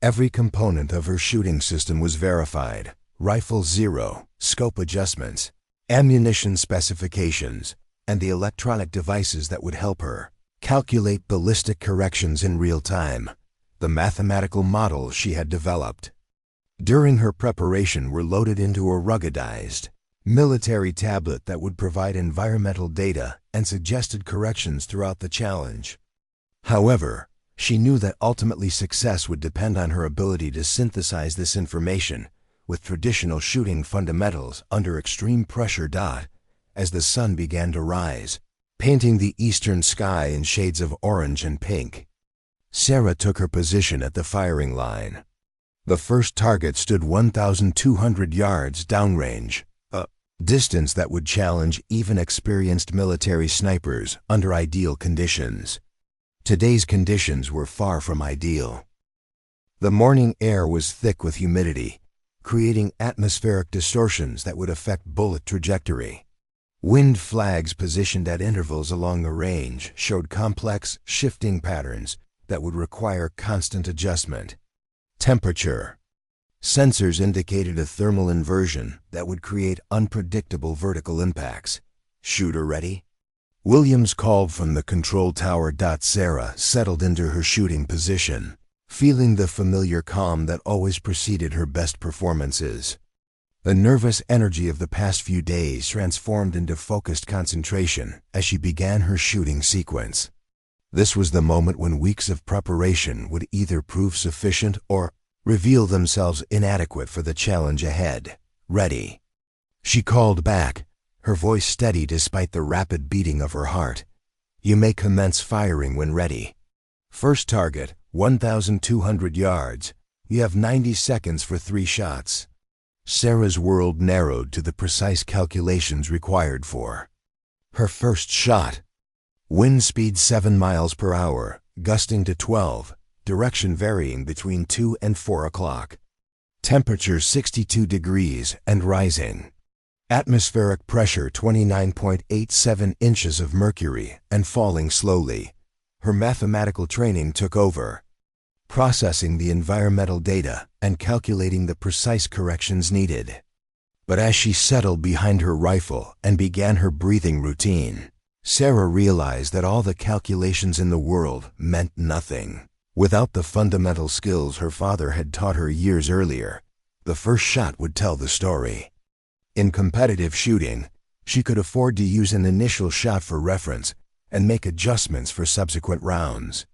Every component of her shooting system was verified: rifle 0, scope adjustments, ammunition specifications, and the electronic devices that would help her calculate ballistic corrections in real time, the mathematical models she had developed. During her preparation were loaded into a ruggedized military tablet that would provide environmental data and suggested corrections throughout the challenge. However, she knew that ultimately success would depend on her ability to synthesize this information with traditional shooting fundamentals under extreme pressure. As the sun began to rise, painting the eastern sky in shades of orange and pink, Sarah took her position at the firing line. The first target stood 1,200 yards downrange, a distance that would challenge even experienced military snipers under ideal conditions. Today's conditions were far from ideal. The morning air was thick with humidity, creating atmospheric distortions that would affect bullet trajectory. Wind flags positioned at intervals along the range showed complex, shifting patterns that would require constant adjustment. Temperature. Sensors indicated a thermal inversion that would create unpredictable vertical impacts. "Shooter ready?" Williams called from the control tower. Sarah settled into her shooting position, feeling the familiar calm that always preceded her best performances. The nervous energy of the past few days transformed into focused concentration as she began her shooting sequence. This was the moment when weeks of preparation would either prove sufficient or reveal themselves inadequate for the challenge ahead. "Ready?" she called back, her voice steady despite the rapid beating of her heart. "You may commence firing when ready. First target, 1,200 yards. You have 90 seconds for 3 shots." Sarah's world narrowed to the precise calculations required for her first shot. Wind speed 7 miles per hour, gusting to 12, direction varying between 2 and 4 o'clock. Temperature 62 degrees and rising. Atmospheric pressure 29.87 inches of mercury and falling slowly. Her mathematical training took over, processing the environmental data and calculating the precise corrections needed. But as she settled behind her rifle and began her breathing routine, Sarah realized that all the calculations in the world meant nothing without the fundamental skills her father had taught her years earlier. The first shot would tell the story. In competitive shooting, she could afford to use an initial shot for reference and make adjustments for subsequent rounds.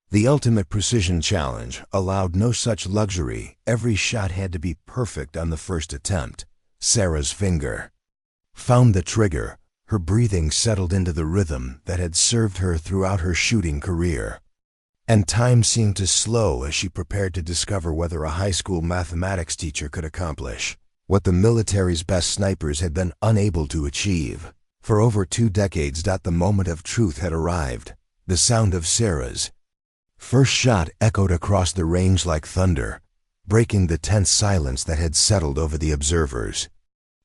The ultimate precision challenge allowed no such luxury. Every shot had to be perfect on the first attempt. Sarah's finger found the trigger. Her breathing settled into the rhythm that had served her throughout her shooting career. And time seemed to slow as she prepared to discover whether a high school mathematics teacher could accomplish what the military's best snipers had been unable to achieve. For over 2 decades, the moment of truth had arrived. The sound of Sarah's first shot echoed across the range like thunder, breaking the tense silence that had settled over the observers.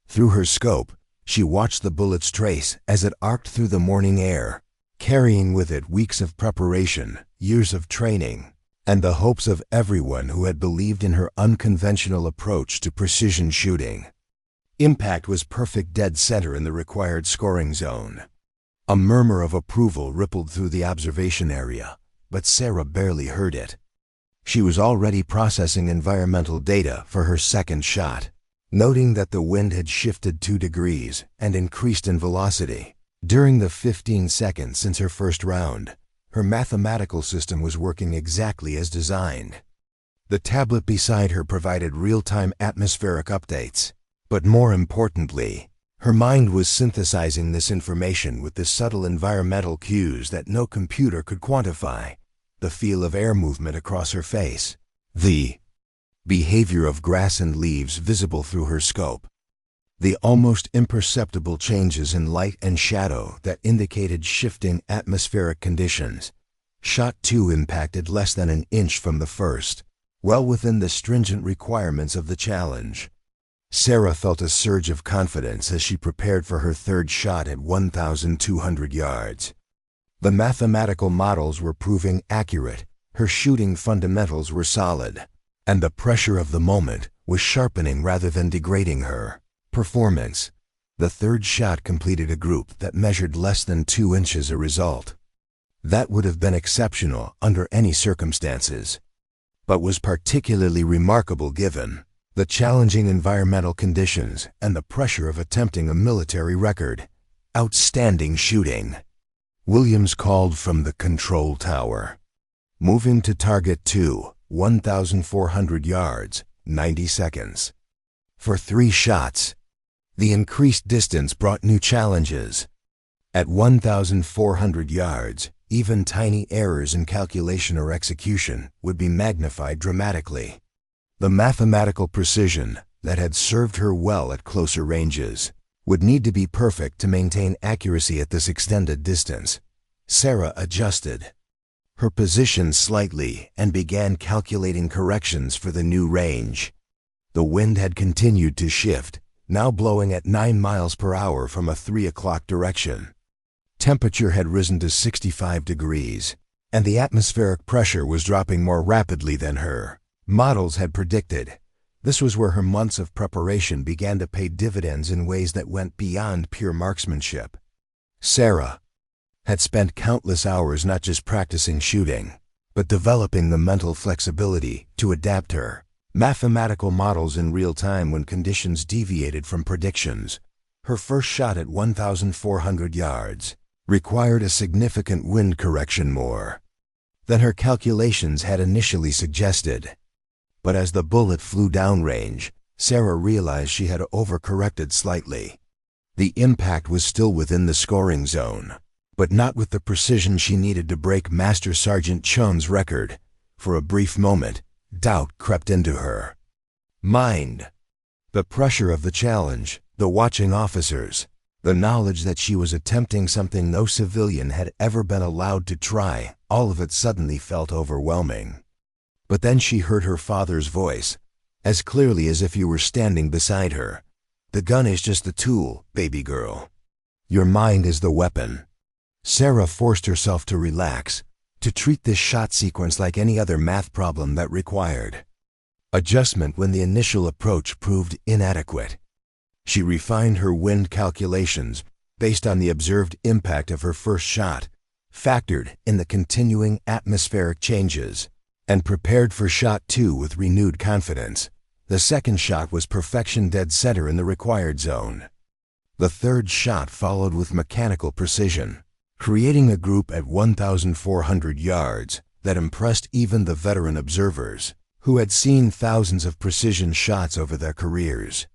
Through her scope, she watched the bullet's trace as it arced through the morning air, carrying with it weeks of preparation, years of training, and the hopes of everyone who had believed in her unconventional approach to precision shooting. Impact was perfect, dead center in the required scoring zone. A murmur of approval rippled through the observation area, but Sarah barely heard it. She was already processing environmental data for her second shot, noting that the wind had shifted 2 degrees and increased in velocity. During the 15 seconds since her first round, Her mathematical system was working exactly as designed. The tablet beside her provided real-time atmospheric updates. But more importantly, her mind was synthesizing this information with the subtle environmental cues that no computer could quantify. The feel of air movement across her face, the behavior of grass and leaves visible through her scope, the almost imperceptible changes in light and shadow that indicated shifting atmospheric conditions. Shot 2 impacted less than an inch from the first, well within the stringent requirements of the challenge. Sarah felt a surge of confidence as she prepared for her third shot at 1,200 yards. The mathematical models were proving accurate, her shooting fundamentals were solid, and the pressure of the moment was sharpening rather than degrading her performance. The third shot completed a group that measured less than 2 inches a result. That would have been exceptional under any circumstances, but was particularly remarkable given the challenging environmental conditions and the pressure of attempting a military record. Outstanding shooting. Williams called from the control tower. Moving to target 2, 1,400 yards, 90 seconds. For 3 shots. The increased distance brought new challenges. At 1,400 yards, even tiny errors in calculation or execution would be magnified dramatically. The mathematical precision that had served her well at closer ranges would need to be perfect to maintain accuracy at this extended distance. Sarah adjusted her position slightly and began calculating corrections for the new range. The wind had continued to shift, now blowing at 9 miles per hour from a 3 o'clock direction. Temperature had risen to 65 degrees, and the atmospheric pressure was dropping more rapidly than her models had predicted. This was where her months of preparation began to pay dividends in ways that went beyond pure marksmanship. Sarah had spent countless hours not just practicing shooting, but developing the mental flexibility to adapt her mathematical models in real time when conditions deviated from predictions. Her first shot at 1,400 yards required a significant wind correction more than her calculations had initially suggested. But as the bullet flew downrange, Sarah realized she had overcorrected slightly. The impact was still within the scoring zone, but not with the precision she needed to break Master Sergeant Chun's record. For a brief moment, doubt crept into her mind. The pressure of the challenge, the watching officers, the knowledge that she was attempting something no civilian had ever been allowed to try, all of it suddenly felt overwhelming. But then she heard her father's voice, as clearly as if he were standing beside her. "The gun is just the tool, baby girl. Your mind is the weapon." Sarah forced herself to relax, to treat this shot sequence like any other math problem that required adjustment when the initial approach proved inadequate. She refined her wind calculations based on the observed impact of her first shot, factored in the continuing atmospheric changes, and prepared for shot 2 with renewed confidence. The second shot was perfection, dead center in the required zone. The third shot followed with mechanical precision, creating a group at 1,400 yards that impressed even the veteran observers, who had seen thousands of precision shots over their careers.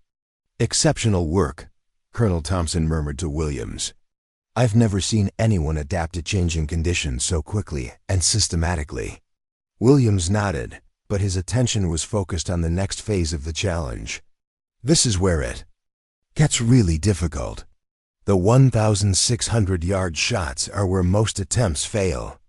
"Exceptional work," Colonel Thompson murmured to Williams. "I've never seen anyone adapt to changing conditions so quickly and systematically." Williams nodded, but his attention was focused on the next phase of the challenge. "This is where it gets really difficult. The 1,600-yard shots are where most attempts fail.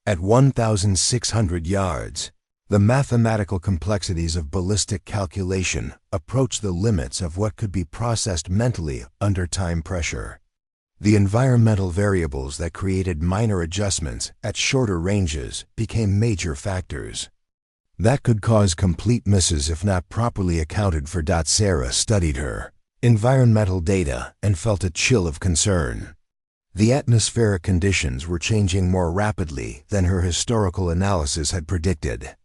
At 1,600 yards, the mathematical complexities of ballistic calculation approach the limits of what could be processed mentally under time pressure. The environmental variables that created minor adjustments at shorter ranges became major factors that could cause complete misses if not properly accounted for. Sarah studied her environmental data and felt a chill of concern. The atmospheric conditions were changing more rapidly than her historical analysis had predicted.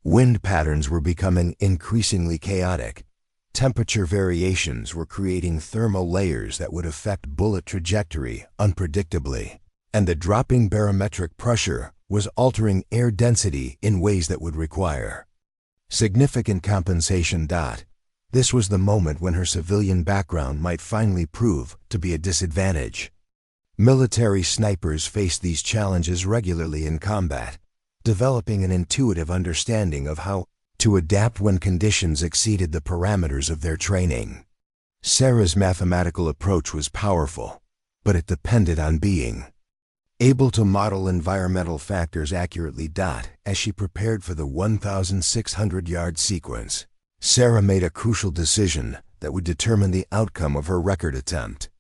Wind patterns were becoming increasingly chaotic. Temperature variations were creating thermal layers that would affect bullet trajectory unpredictably. and the dropping barometric pressure was altering air density in ways that would require significant compensation. This was the moment when her civilian background might finally prove to be a disadvantage. Military snipers faced these challenges regularly in combat, developing an intuitive understanding of how to adapt when conditions exceeded the parameters of their training. Sarah's mathematical approach was powerful, but it depended on being able to model environmental factors accurately. As she prepared for the 1,600-yard sequence, Sarah made a crucial decision that would determine the outcome of her record attempt.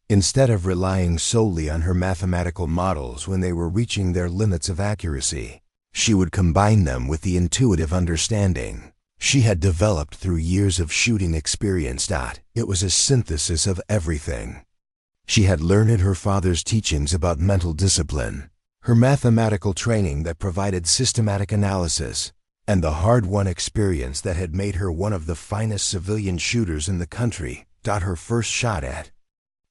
Instead of relying solely on her mathematical models when they were reaching their limits of accuracy, she would combine them with the intuitive understanding she had developed through years of shooting experience. It was a synthesis of everything she had learned in her father's teachings about mental discipline, her mathematical training that provided systematic analysis, and the hard-won experience that had made her one of the finest civilian shooters in the country. Her first shot at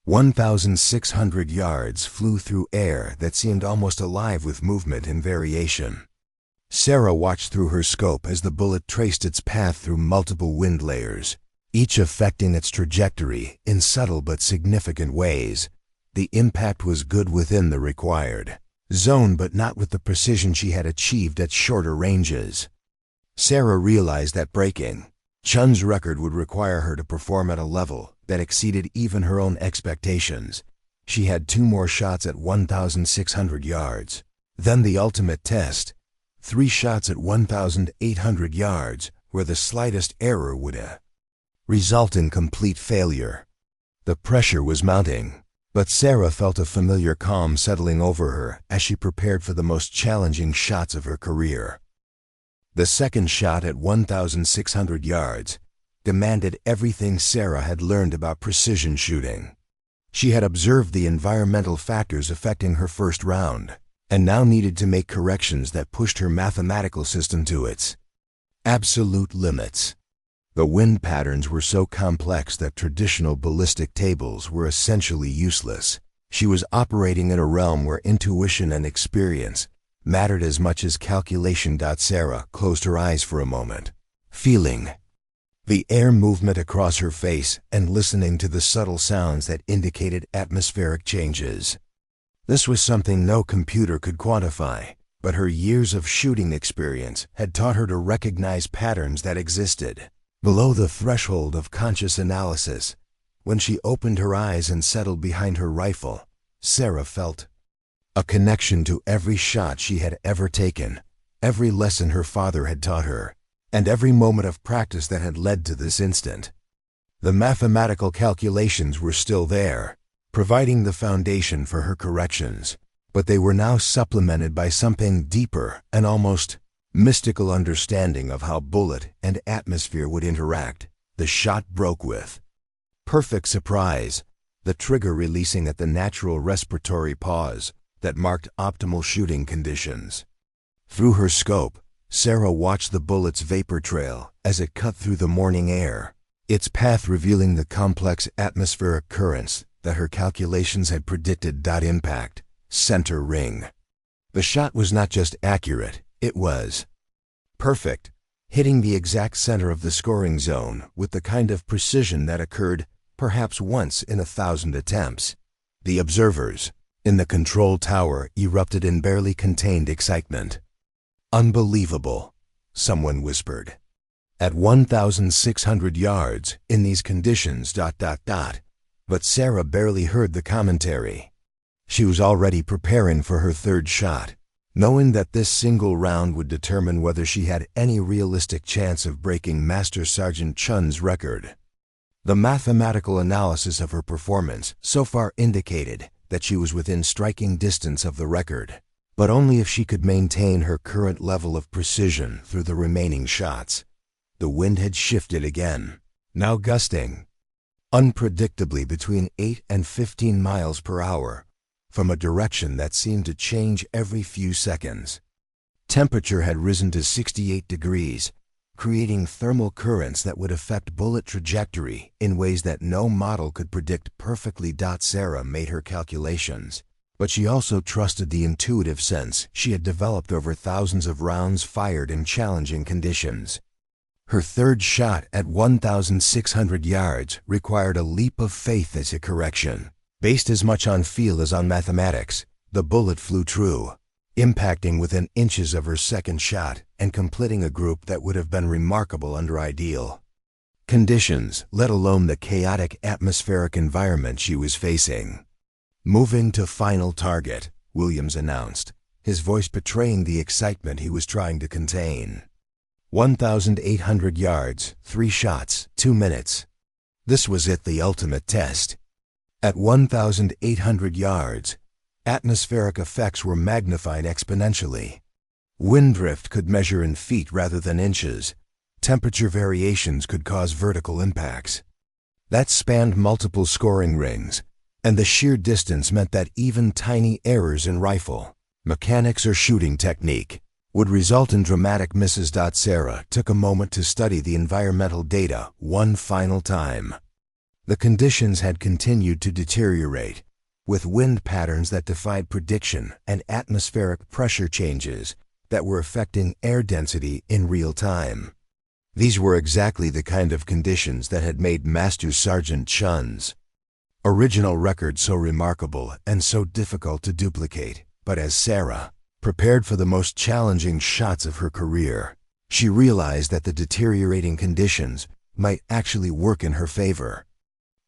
1,600 yards flew through air that seemed almost alive with movement and variation. Sarah watched through her scope as the bullet traced its path through multiple wind layers, each affecting its trajectory in subtle but significant ways. The impact was good within the required zone, but not with the precision she had achieved at shorter ranges. Sarah realized that breaking Chun's record would require her to perform at a level that exceeded even her own expectations. She had 2 more shots at 1,600 yards. Then the ultimate test, 3 shots at 1,800 yards, where the slightest error would result in complete failure. The pressure was mounting, but Sarah felt a familiar calm settling over her as she prepared for the most challenging shots of her career. The second shot at 1,600 yards demanded everything Sarah had learned about precision shooting. She had observed the environmental factors affecting her first round, and now needed to make corrections that pushed her mathematical system to its absolute limits. The wind patterns were so complex that traditional ballistic tables were essentially useless. She was operating in a realm where intuition and experience mattered as much as calculation. Sarah closed her eyes for a moment, feeling the air movement across her face and listening to the subtle sounds that indicated atmospheric changes. This was something no computer could quantify, but her years of shooting experience had taught her to recognize patterns that existed below the threshold of conscious analysis. When she opened her eyes and settled behind her rifle, Sarah felt a connection to every shot she had ever taken, every lesson her father had taught her, and every moment of practice that had led to this instant. The mathematical calculations were still there, providing the foundation for her corrections, but they were now supplemented by something deeper, an almost mystical understanding of how bullet and atmosphere would interact. The shot broke with perfect surprise, the trigger releasing at the natural respiratory pause that marked optimal shooting conditions. Through her scope, Sarah watched the bullet's vapor trail as it cut through the morning air, its path revealing the complex atmospheric currents that her calculations had predicted. Impact, center ring. The shot was not just accurate, it was perfect, hitting the exact center of the scoring zone with the kind of precision that occurred perhaps once in 1,000 attempts. The observers in the control tower erupted in barely contained excitement. "Unbelievable," someone whispered. "At 1,600 yards, in these conditions... But Sarah barely heard the commentary. She was already preparing for her third shot, knowing that this single round would determine whether she had any realistic chance of breaking Master Sergeant Chun's record. The mathematical analysis of her performance so far indicated that she was within striking distance of the record, but only if she could maintain her current level of precision through the remaining shots. The wind had shifted again, now gusting unpredictably between 8 and 15 miles per hour, from a direction that seemed to change every few seconds. Temperature had risen to 68 degrees, creating thermal currents that would affect bullet trajectory in ways that no model could predict perfectly. Sarah made her calculations, But she also trusted the intuitive sense she had developed over thousands of rounds fired in challenging conditions. Her third shot at 1,600 yards required a leap of faith as a correction. Based as much on feel as on mathematics, the bullet flew true, impacting within inches of her second shot and completing a group that would have been remarkable under ideal conditions, let alone the chaotic atmospheric environment she was facing. "Moving to final target," Williams announced, his voice betraying the excitement he was trying to contain. 1,800 yards, 3 shots, 2 minutes. This was it, the ultimate test. At 1,800 yards, atmospheric effects were magnified exponentially. Wind drift could measure in feet rather than inches. Temperature variations could cause vertical impacts. That spanned multiple scoring rings, and the sheer distance meant that even tiny errors in rifle, mechanics, or shooting technique would result in dramatic misses. Sarah took a moment to study the environmental data one final time. The conditions had continued to deteriorate, with wind patterns that defied prediction and atmospheric pressure changes that were affecting air density in real time. These were exactly the kind of conditions that had made Master Sergeant Chun's original record so remarkable and so difficult to duplicate. But as Sarah prepared for the most challenging shots of her career, she realized that the deteriorating conditions might actually work in her favor.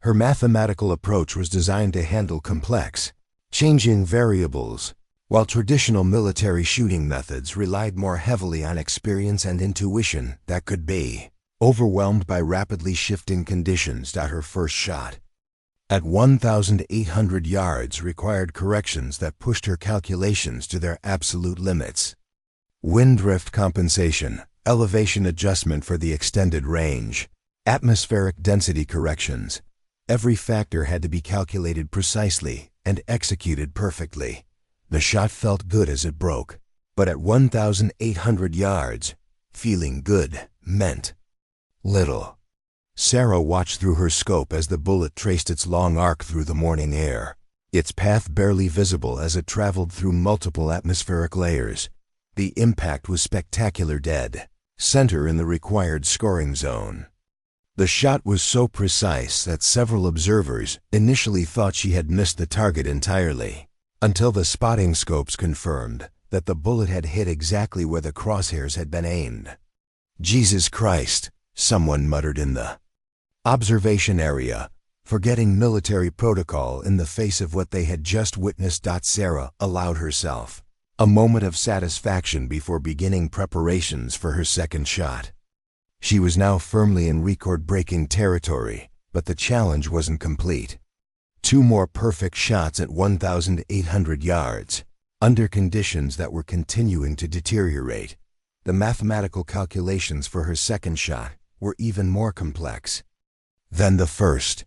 Her mathematical approach was designed to handle complex, changing variables, while traditional military shooting methods relied more heavily on experience and intuition that could be overwhelmed by rapidly shifting conditions. Her first shot at 1,800 yards required corrections that pushed her calculations to their absolute limits. Wind drift compensation, elevation adjustment for the extended range, atmospheric density corrections. Every factor had to be calculated precisely and executed perfectly. The shot felt good as it broke, but at 1,800 yards, feeling good meant little. Sarah watched through her scope as the bullet traced its long arc through the morning air, its path barely visible as it traveled through multiple atmospheric layers. The impact was spectacular, dead center in the required scoring zone. The shot was so precise that several observers initially thought she had missed the target entirely, until the spotting scopes confirmed that the bullet had hit exactly where the crosshairs had been aimed. "Jesus Christ," someone muttered in the observation area, forgetting military protocol in the face of what they had just witnessed. Sarah allowed herself a moment of satisfaction before beginning preparations for her second shot. She was now firmly in record-breaking territory, but the challenge wasn't complete. 2 more perfect shots at 1,800 yards, under conditions that were continuing to deteriorate. The mathematical calculations for her second shot were even more complex than the first.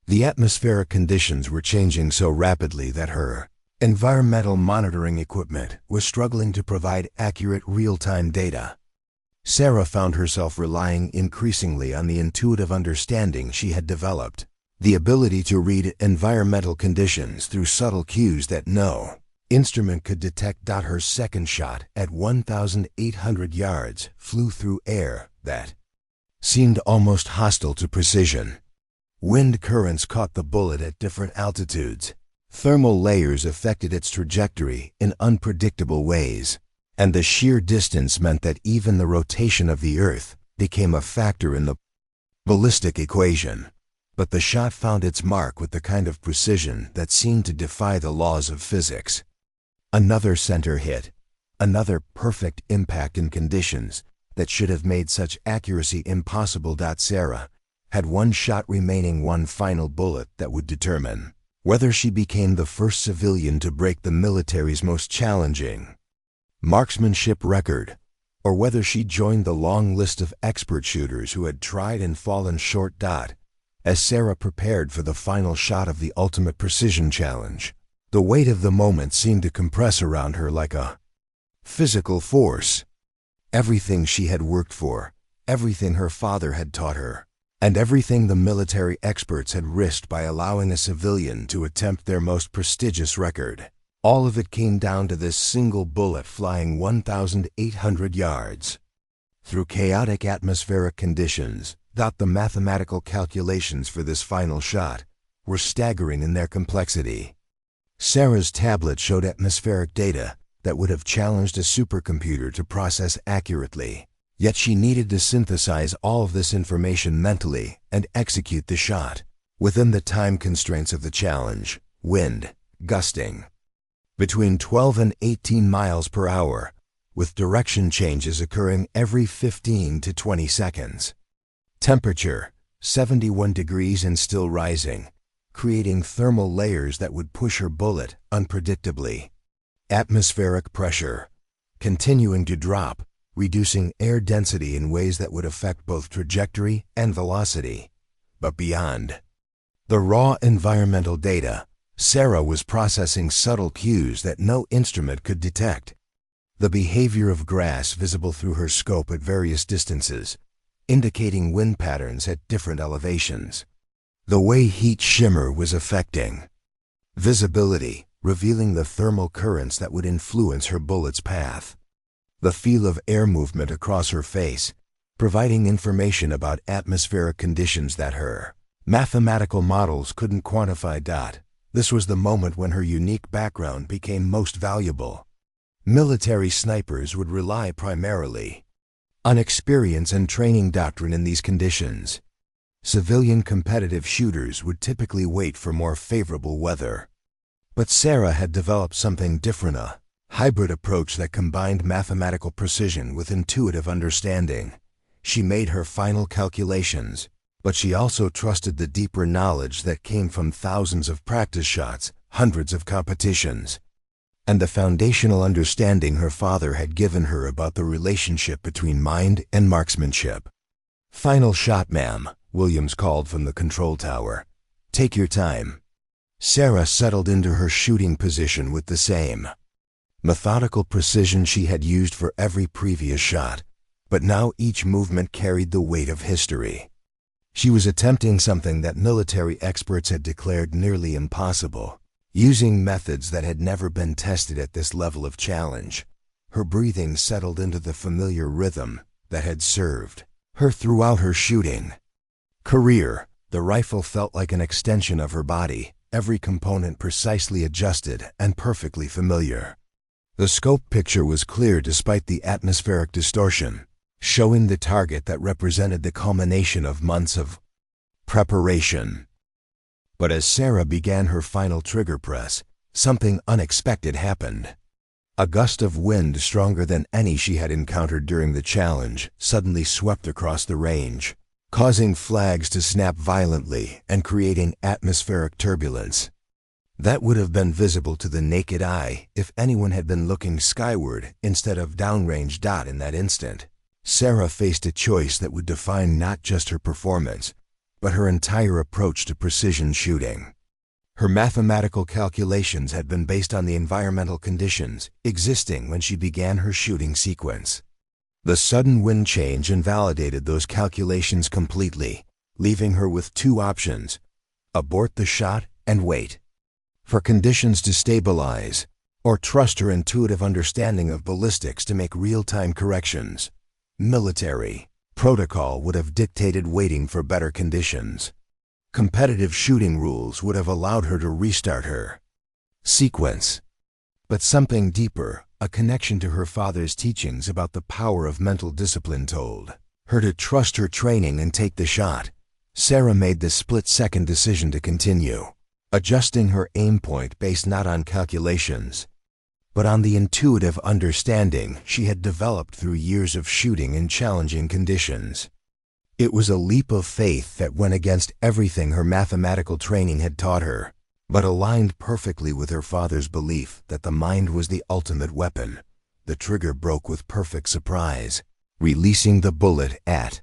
The atmospheric conditions were changing so rapidly that her environmental monitoring equipment was struggling to provide accurate real-time data. Sarah found herself relying increasingly on the intuitive understanding she had developed, the ability to read environmental conditions through subtle cues that no instrument could detect. Her second shot at 1,800 yards flew through air that seemed almost hostile to precision. Wind currents caught the bullet at different altitudes. Thermal layers affected its trajectory in unpredictable ways, and the sheer distance meant that even the rotation of the Earth became a factor in the ballistic equation. But the shot found its mark with the kind of precision that seemed to defy the laws of physics. Another center hit, another perfect impact in conditions that should have made such accuracy impossible. Sarah had one shot remaining, one final bullet that would determine whether she became the first civilian to break the military's most challenging marksmanship record, or whether she joined the long list of expert shooters who had tried and fallen short. As Sarah prepared for the final shot of the ultimate precision challenge, the weight of the moment seemed to compress around her like a physical force. Everything she had worked for, everything her father had taught her, and everything the military experts had risked by allowing a civilian to attempt their most prestigious record, All of it came down to this single bullet flying 1,800 yards. Through chaotic atmospheric conditions, the mathematical calculations for this final shot were staggering in their complexity. Sarah's tablet showed atmospheric data that would have challenged a supercomputer to process accurately. Yet she needed to synthesize all of this information mentally and execute the shot within the time constraints of the challenge. Wind gusting between 12 and 18 miles per hour, with direction changes occurring every 15 to 20 seconds. Temperature 71 degrees and still rising, creating thermal layers that would push her bullet unpredictably. Atmospheric pressure continuing to drop, reducing air density in ways that would affect both trajectory and velocity. But beyond the raw environmental data, Sarah was processing subtle cues that no instrument could detect. The behavior of grass visible through her scope at various distances, indicating wind patterns at different elevations. The way heat shimmer was affecting visibility, revealing the thermal currents that would influence her bullet's path. The feel of air movement across her face, providing information about atmospheric conditions that her mathematical models couldn't quantify. This was the moment when her unique background became most valuable. Military snipers would rely primarily on experience and training doctrine in these conditions. Civilian competitive shooters would typically wait for more favorable weather. But Sarah had developed something different, a hybrid approach that combined mathematical precision with intuitive understanding. She made her final calculations, but she also trusted the deeper knowledge that came from thousands of practice shots, hundreds of competitions, and the foundational understanding her father had given her about the relationship between mind and marksmanship. "Final shot, ma'am," Williams called from the control tower. "Take your time." Sarah settled into her shooting position with the same methodical precision she had used for every previous shot, but now each movement carried the weight of history. She was attempting something that military experts had declared nearly impossible, using methods that had never been tested at this level of challenge. Her breathing settled into the familiar rhythm that had served her throughout her shooting career. The rifle felt like an extension of her body, every component precisely adjusted and perfectly familiar. The scope picture was clear despite the atmospheric distortion, showing the target that represented the culmination of months of preparation. But as Sarah began her final trigger press, something unexpected happened. A gust of wind stronger than any she had encountered during the challenge suddenly swept across the range, causing flags to snap violently and creating atmospheric turbulence. That would have been visible to the naked eye if anyone had been looking skyward instead of downrange. In that instant, Sarah faced a choice that would define not just her performance, but her entire approach to precision shooting. Her mathematical calculations had been based on the environmental conditions existing when she began her shooting sequence. The sudden wind change invalidated those calculations completely, leaving her with two options: abort the shot and wait for conditions to stabilize, or trust her intuitive understanding of ballistics to make real-time corrections. Military protocol would have dictated waiting for better conditions. Competitive shooting rules would have allowed her to restart her sequence. But something deeper, a connection to her father's teachings about the power of mental discipline, told her to trust her training and take the shot. Sarah made the split-second decision to continue, adjusting her aim point based not on calculations, but on the intuitive understanding she had developed through years of shooting in challenging conditions. It was a leap of faith that went against everything her mathematical training had taught her, but aligned perfectly with her father's belief that the mind was the ultimate weapon. The trigger broke with perfect surprise, releasing the bullet at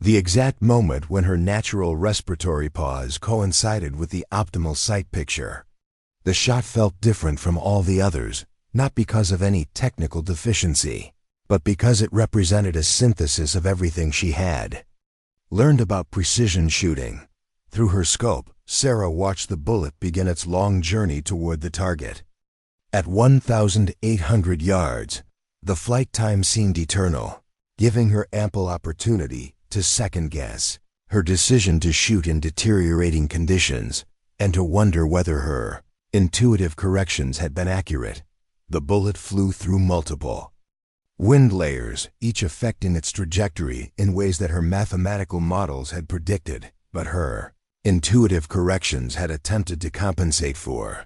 the exact moment when her natural respiratory pause coincided with the optimal sight picture. The shot felt different from all the others, not because of any technical deficiency, but because it represented a synthesis of everything she had learned about precision shooting. Through her scope, Sarah watched the bullet begin its long journey toward the target. At 1,800 yards, the flight time seemed eternal, giving her ample opportunity to second-guess her decision to shoot in deteriorating conditions and to wonder whether her intuitive corrections had been accurate. The bullet flew through multiple wind layers, each affecting its trajectory in ways that her mathematical models had predicted, but her intuitive corrections had attempted to compensate for.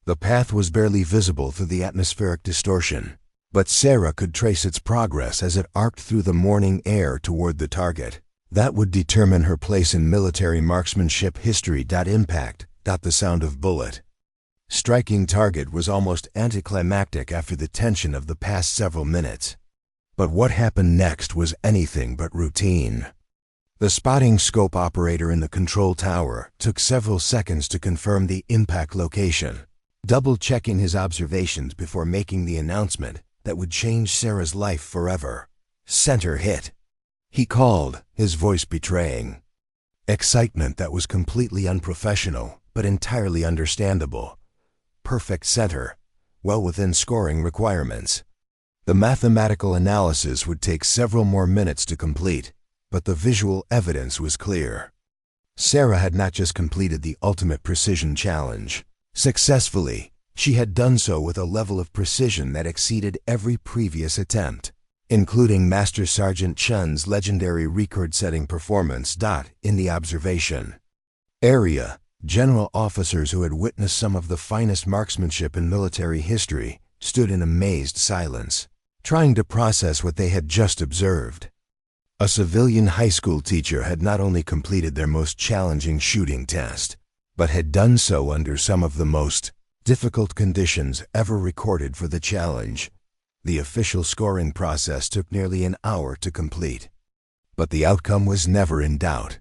The path was barely visible through the atmospheric distortion, but Sarah could trace its progress as it arced through the morning air toward the target. That would determine her place in military marksmanship history. Impact. The sound of bullet striking target was almost anticlimactic after the tension of the past several minutes. But what happened next was anything but routine. The spotting scope operator in the control tower took several seconds to confirm the impact location, double-checking his observations before making the announcement that would change Sarah's life forever. Center hit, he called, his voice betraying excitement that was completely unprofessional but entirely understandable. Perfect center, well within scoring requirements. The mathematical analysis would take several more minutes to complete, but the visual evidence was clear. Sarah had not just completed the ultimate precision challenge successfully, she had done so with a level of precision that exceeded every previous attempt, including Master Sergeant Chun's legendary record-setting performance. In the observation area, general officers who had witnessed some of the finest marksmanship in military history stood in amazed silence, trying to process what they had just observed. A civilian high school teacher had not only completed their most challenging shooting test, but had done so under some of the most difficult conditions ever recorded for the challenge. The official scoring process took nearly an hour to complete. But the outcome was never in doubt.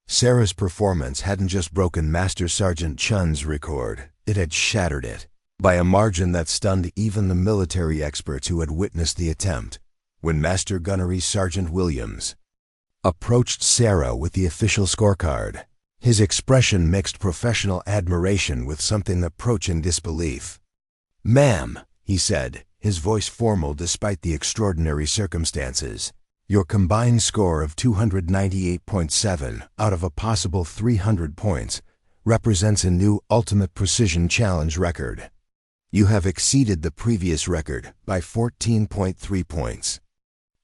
Sarah's performance hadn't just broken Master Sergeant Chun's record, it had shattered it, by a margin that stunned even the military experts who had witnessed the attempt. When Master Gunnery Sergeant Williams approached Sarah with the official scorecard, his expression mixed professional admiration with something approaching disbelief. "Ma'am," he said, his voice formal despite the extraordinary circumstances, "your combined score of 298.7 out of a possible 300 points represents a new Ultimate Precision Challenge record. You have exceeded the previous record by 14.3 points.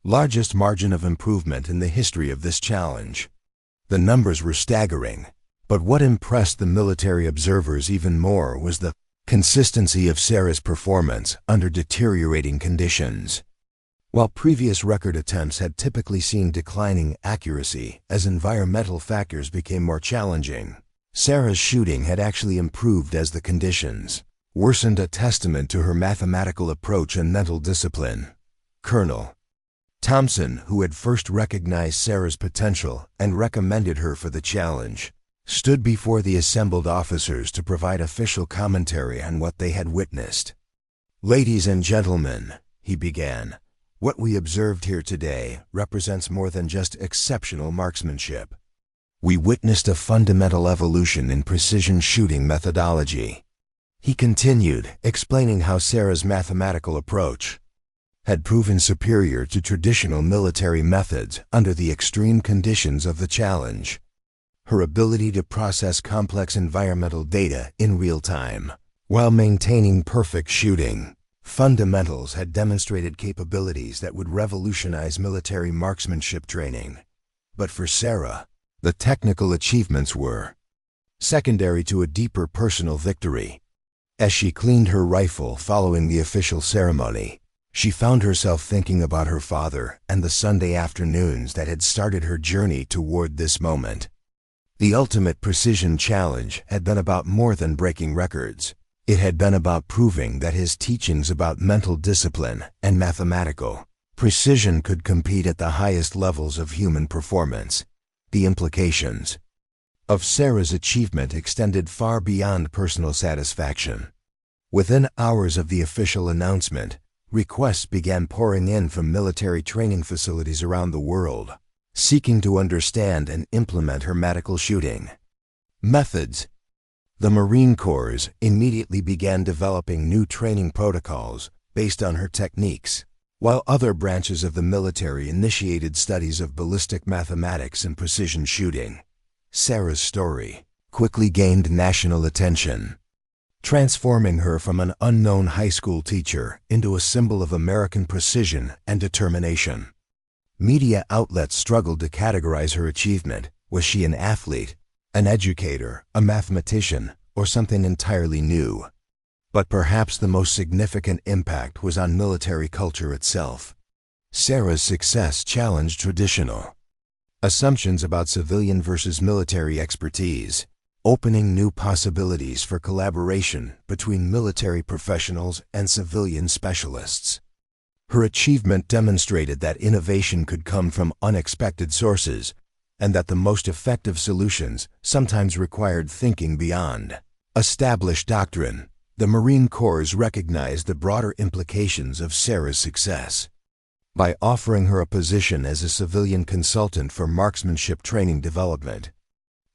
Largest margin of improvement in the history of this challenge." The numbers were staggering, but what impressed the military observers even more was the consistency of Sarah's performance under deteriorating conditions. While previous record attempts had typically seen declining accuracy as environmental factors became more challenging, Sarah's shooting had actually improved as the conditions worsened, a testament to her mathematical approach and mental discipline. Colonel Thompson, who had first recognized Sarah's potential and recommended her for the challenge, stood before the assembled officers to provide official commentary on what they had witnessed. "Ladies and gentlemen," he began, "what we observed here today represents more than just exceptional marksmanship. We witnessed a fundamental evolution in precision shooting methodology." He continued, explaining how Sarah's mathematical approach had proven superior to traditional military methods under the extreme conditions of the challenge. Her ability to process complex environmental data in real time while maintaining perfect shooting fundamentals had demonstrated capabilities that would revolutionize military marksmanship training. But for Sarah, the technical achievements were secondary to a deeper personal victory. As she cleaned her rifle following the official ceremony, she found herself thinking about her father and the Sunday afternoons that had started her journey toward this moment. The Ultimate Precision Challenge had been about more than breaking records. It had been about proving that his teachings about mental discipline and mathematical precision could compete at the highest levels of human performance. The implications of Sarah's achievement extended far beyond personal satisfaction. Within hours of the official announcement, requests began pouring in from military training facilities around the world, seeking to understand and implement her medical shooting methods. The Marine Corps immediately began developing new training protocols based on her techniques, while other branches of the military initiated studies of ballistic mathematics and precision shooting. Sarah's story quickly gained national attention, transforming her from an unknown high school teacher into a symbol of American precision and determination. Media outlets struggled to categorize her achievement. Was she an athlete, an educator, a mathematician, or something entirely new? But perhaps the most significant impact was on military culture itself. Sarah's success challenged traditional assumptions about civilian versus military expertise, opening new possibilities for collaboration between military professionals and civilian specialists. Her achievement demonstrated that innovation could come from unexpected sources, and that the most effective solutions sometimes required thinking beyond established doctrine. The Marine Corps recognized the broader implications of Sarah's success. By offering her a position as a civilian consultant for marksmanship training development,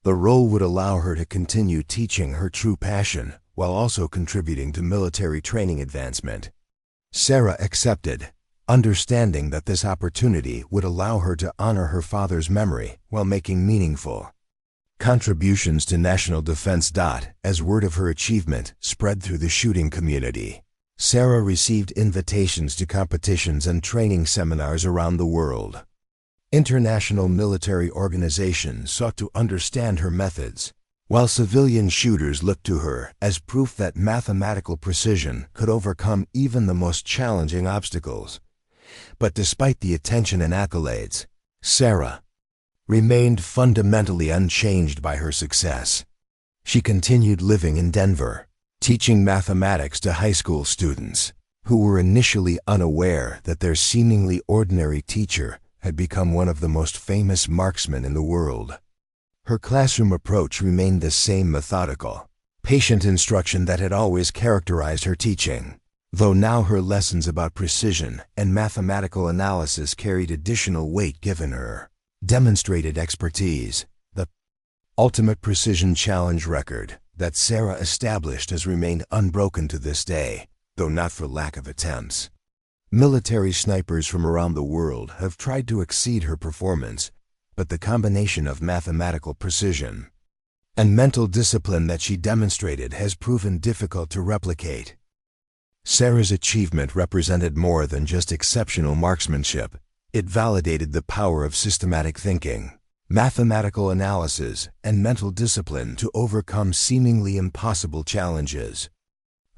the role would allow her to continue teaching her true passion while also contributing to military training advancement. Sarah accepted, understanding that this opportunity would allow her to honor her father's memory while making meaningful contributions to national defense. As word of her achievement spread through the shooting community, Sarah received invitations to competitions and training seminars around the world. International military organizations sought to understand her methods, while civilian shooters looked to her as proof that mathematical precision could overcome even the most challenging obstacles. But despite the attention and accolades, Sarah remained fundamentally unchanged by her success. She continued living in Denver, teaching mathematics to high school students who were initially unaware that their seemingly ordinary teacher had become one of the most famous marksmen in the world. Her classroom approach remained the same methodical, patient instruction that had always characterized her teaching, though now her lessons about precision and mathematical analysis carried additional weight given her demonstrated expertise. The ultimate precision challenge record that Sarah established has remained unbroken to this day, though not for lack of attempts. Military snipers from around the world have tried to exceed her performance, but the combination of mathematical precision and mental discipline that she demonstrated has proven difficult to replicate. Sarah's achievement represented more than just exceptional marksmanship. It validated the power of systematic thinking, mathematical analysis, and mental discipline to overcome seemingly impossible challenges.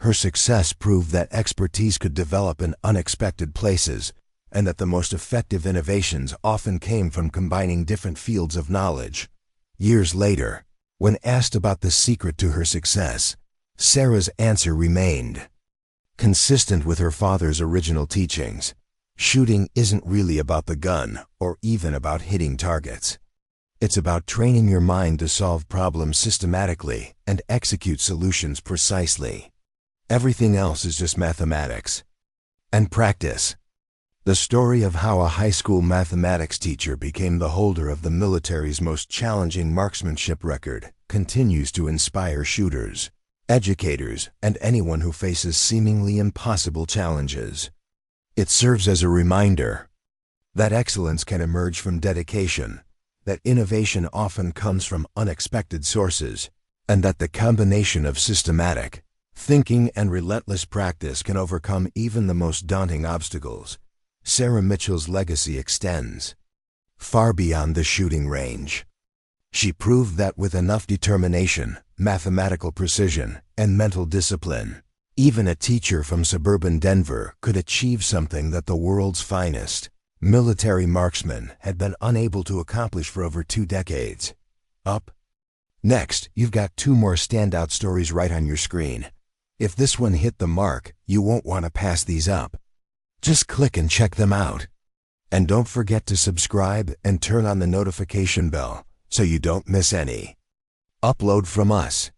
Her success proved that expertise could develop in unexpected places, and that the most effective innovations often came from combining different fields of knowledge. Years later, when asked about the secret to her success, Sarah's answer remained consistent with her father's original teachings. Shooting isn't really about the gun or even about hitting targets. It's about training your mind to solve problems systematically and execute solutions precisely. Everything else is just mathematics and practice. The story of how a high school mathematics teacher became the holder of the military's most challenging marksmanship record continues to inspire shooters, educators, and anyone who faces seemingly impossible challenges. It serves as a reminder that excellence can emerge from dedication, that innovation often comes from unexpected sources, and that the combination of systematic thinking and relentless practice can overcome even the most daunting obstacles. Sarah Mitchell's legacy extends far beyond the shooting range. She proved that with enough determination, mathematical precision, and mental discipline, even a teacher from suburban Denver could achieve something that the world's finest military marksmen had been unable to accomplish for over 2 decades. Up next, you've got 2 more standout stories right on your screen. If this one hit the mark, you won't want to pass these up. Just click and check them out. And don't forget to subscribe and turn on the notification bell so you don't miss any upload from us.